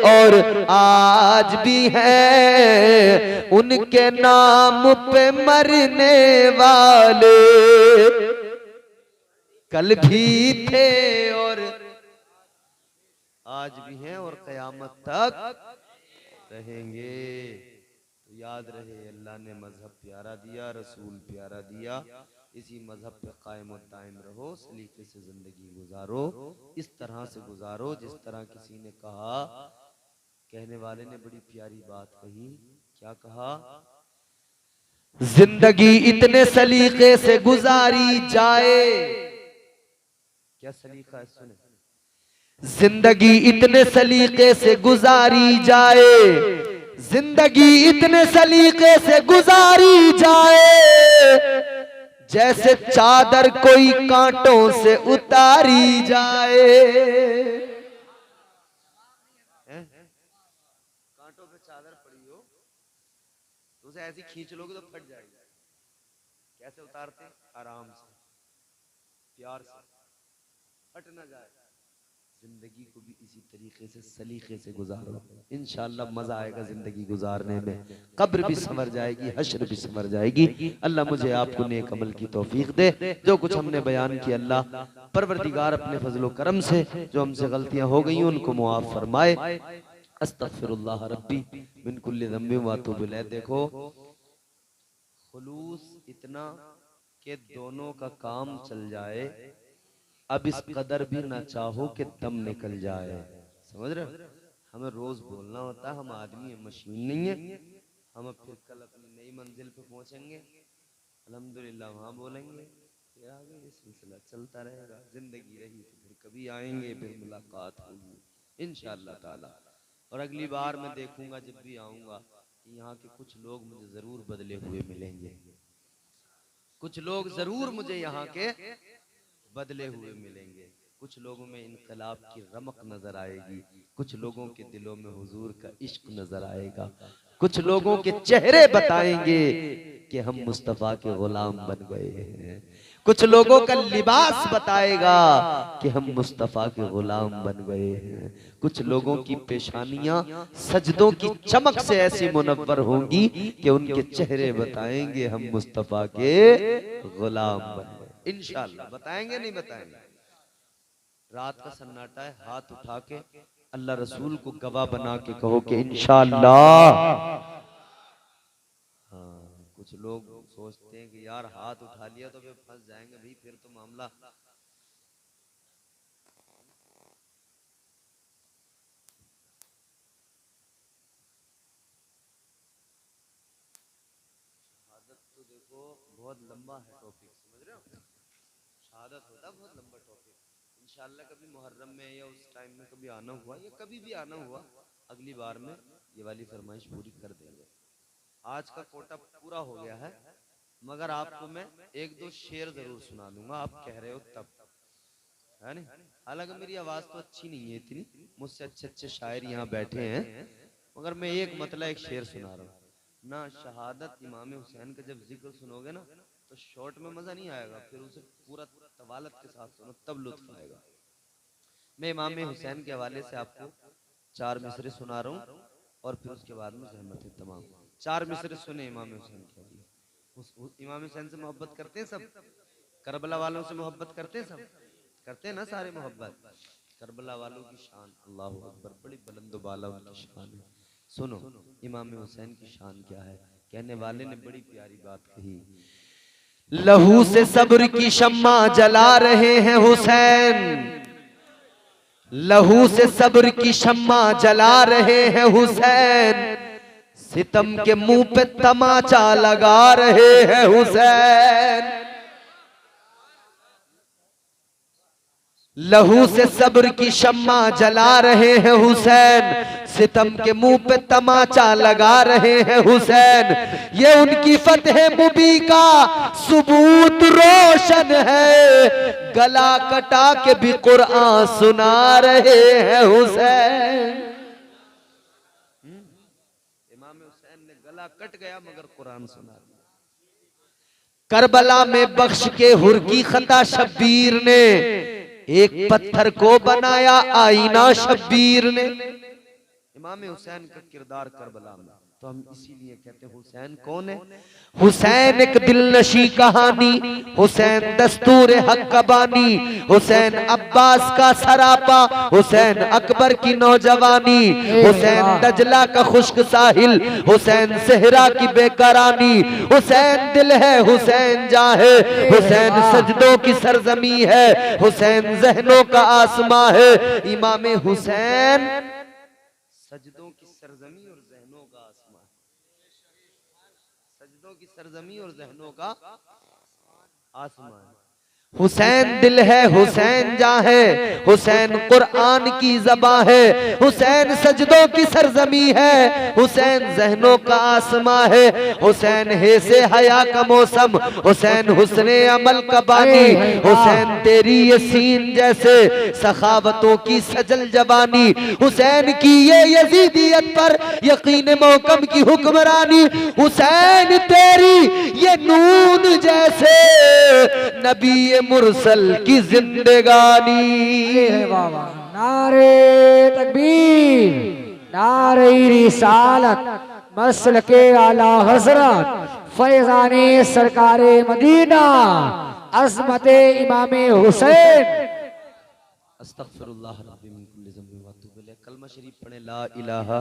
और आज भी हैं। उनके नाम पे मरने वाले कल भी थे और आज भी हैं और क़यामत तक रहेंगे। तो याद रहे, अल्लाह ने मजहब प्यारा दिया, रसूल प्यारा दिया, इसी मजहब पे कायम और दायम रहो, सलीके से जिंदगी गुजारो, इस तरह से गुजारो जिस तरह किसी ने कहा, कहने वाले ने बड़ी प्यारी बात कही। क्या कहा? जिंदगी इतने सलीके से गुजारी जाए। क्या सलीका है? सुने, जिंदगी इतने सलीके से गुजारी जाए, जिंदगी इतने सलीके से गुजारी जाए, जैसे चादर कोई कांटों से उतारी जाए। कांटों पे चादर पड़ी हो तो उसे ऐसी खींच लोगे तो फट जाएगी। कैसे उतारते? आराम से, प्यार से, फट ना जाए। जिंदगी को भी इसी तरीके से सलीके से गुजारो, इंशाअल्लाह मजा आएगा जिंदगी गुजारने में। कब्र भी संवर जाएगी, हश्र भी संवर जाएगी। अल्लाह मुझे आपको नेक अमल की तौफीक दे। जो कुछ हमने बयान किया, अल्लाह परवरदिगार अपने फजलो करम से जो हमसे गलतियां हो गई उनको मुआफ फरमाए। अस्तगफिरुल्लाह रब्बी मिन कुल्लि ज़ंबि व अतूबु इलैह। देखो, खुलूस इतना कि दोनों का काम चल जाए, अब इस कदर भी ना चाहो कि दम निकल जाए। समझ रहे हो? हमें रोज बोलना होता है, हम आदमी है, मशीन नहीं है। हम अब फिर कल अपनी नई मंजिल पे पहुंचेंगे, अल्हम्दुलिल्लाह वहां बोलेंगे, फिर आगे ये सिलसिला चलता रहेगा। जिंदगी रही तो फिर कभी आएंगे, फिर मुलाकात होगी इंशाअल्लाह ताला। और अगली बार मैं देखूंगा जब भी आऊंगा कि यहाँ के कुछ लोग मुझे जरूर बदले हुए मिलेंगे, कुछ लोग जरूर मुझे यहाँ के बदले हुए मिलेंगे। कुछ लोगों में इनकलाब की रमक नजर आएगी, कुछ लोगों के दिलों में हुजूर का इश्क नजर आएगा, कुछ लोगों के चेहरे बताएंगे कि हम मुस्तफा के गुलाम बन गए हैं, कुछ लोगों का लिबास बताएगा कि हम मुस्तफा के गुलाम बन गए हैं, कुछ लोगों की पेशानियां सजदों की चमक से ऐसी मुनव्वर होंगी कि उनके चेहरे बताएंगे हम मुस्तफा के गुलाम बन गए। इंशाअल्लाह बताएंगे, नहीं बताएंगे? रात का सन्नाटा है, हाथ उठा के अल्लाह रसूल को गवाह बना के कहो कि इंशाअल्लाह। हाँ, कुछ लोग सोचते हैं कि यार हाथ उठा लिया तो फिर फंस जाएंगे, भाई फिर तो मामला। शहादत तो देखो बहुत लंबा है टॉपिक, समझ रहे हो? शहादत होता बहुत लंबा टॉपिक। इंशाअल्लाह कभी मुहर्रम में या उस टाइम में कभी आना हुआ या कभी भी आना हुआ, अगली बार में ये वाली फरमाइश पूरी कर देंगे। आज का कोटा पूरा हो गया है, मगर आपको मैं एक दो शेर जरूर सुना दूंगा, आप कह रहे हो तब, है नहीं? हालांकि मेरी आवाज तो अच्छी नहीं है इतनी, मुझसे अच्छे अच्छे शायर यहाँ बैठे हैं, मगर मैं एक मतलब एक शेर सुना रहा हूँ ना। शहादत इमाम हुसैन का जब जिक्र सुनोगे ना तो शॉर्ट में मजा नहीं आएगा, फिर उसे पूरा तवालत के साथ सुनो तब लुत्फ आएगा। मैं इमाम हुसैन के हवाले से आपको 4 मिसरे सुना रहा हूँ और फिर उसके बाद में ज़हमत तमाम। 4 मिसरे सुने इमाम हुसैन के हवाले। इमाम हुसैन से मोहब्बत करते हैं सब? करबला वालों से मोहब्बत करते हैं सब? करते हैं ना सारे मोहब्बत? करबला वालों की शान अल्लाहु अकबर, बड़ी बुलंद बाला उनकी शान है। सुनो इमाम हुसैन की शान क्या है। कहने वाले ने बड़ी प्यारी बात कही, लहू से सब्र की शम्मा जला रहे हैं हुसैन, लहू से सब्र की शम्मा जला रहे हैं हुसैन, सितम के मुंह पे तमाचा लगा रहे हैं हुसैन। लहू से सब्र की शम्मा जला रहे हैं हुसैन, सितम के मुंह पे तमाचा लगा रहे हैं हुसैन। ये उनकी फतह मुबी का सबूत रोशन है, गला कटा के भी कुरान सुना रहे हैं हुसैन। इमाम हुसैन ने गला कट गया मगर कुरान सुना दिया। करबला में बख्श के हुर की खता शब्बीर ने, एक पत्थर को बनाया आईना शब्बीर ने। इमाम हुसैन का किरदार करबला में तो हम इसीलिए कहते हैं हुसैन कौन है? हुसैन एक दिलनशी कहानी, हुसैन दस्तूर हक का बानी, हुसैन अब्बास का सरापा, हुसैन अकबर की नौजवानी, हुसैन दजला का खुश्क साहिल, हुसैन सहरा की बेकरानी, हुसैन दिल है हुसैन जहाँ है, हुसैन सजदों की सरजमी है, हुसैन जहनों का आसमां है। इमाम हुसैन सजदों की सरजमी और जहनों का आसमां, सजदों की सरजमी और जहनों का आसमान। हुसैन दिल है हुसैन जहाँ है, हुसैन कुरान की ज़बां है, हुसैन सजदों की सरजमी है, हुसैन जहनों का आसमां है, हुसैन है से हया का मौसम, हुसैन हुस्ने अमल का बानी, हुसैन तेरी ये सीन जैसे सखावतों की सजल जवानी, हुसैन की ये यजीदियत पर यकीन मौकम की हुक्मरानी, हुसैन तेरी ये नून जैसे नबी मुरसल की जिंदगानी। नारे तकबीर, नारे रिसालत, मसलके आला हजरत, फैजाने सरकारे मदीना, अज़मते इमामे हुसैन। अस्तगफिरुल्लाह रब्बी मिन कुल्ली ज़ंबिन व अतूबु इलैह। कलमा शरीफ पढ़े, ला इलाहा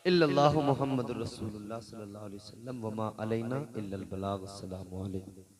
इल्लल्लाहु मुहम्मदुर रसूलुल्लाह सल्लल्लाहु अलैहि वसल्लम व मा अलैना इल्लल बलाग। अस्सलामु अलैकुम।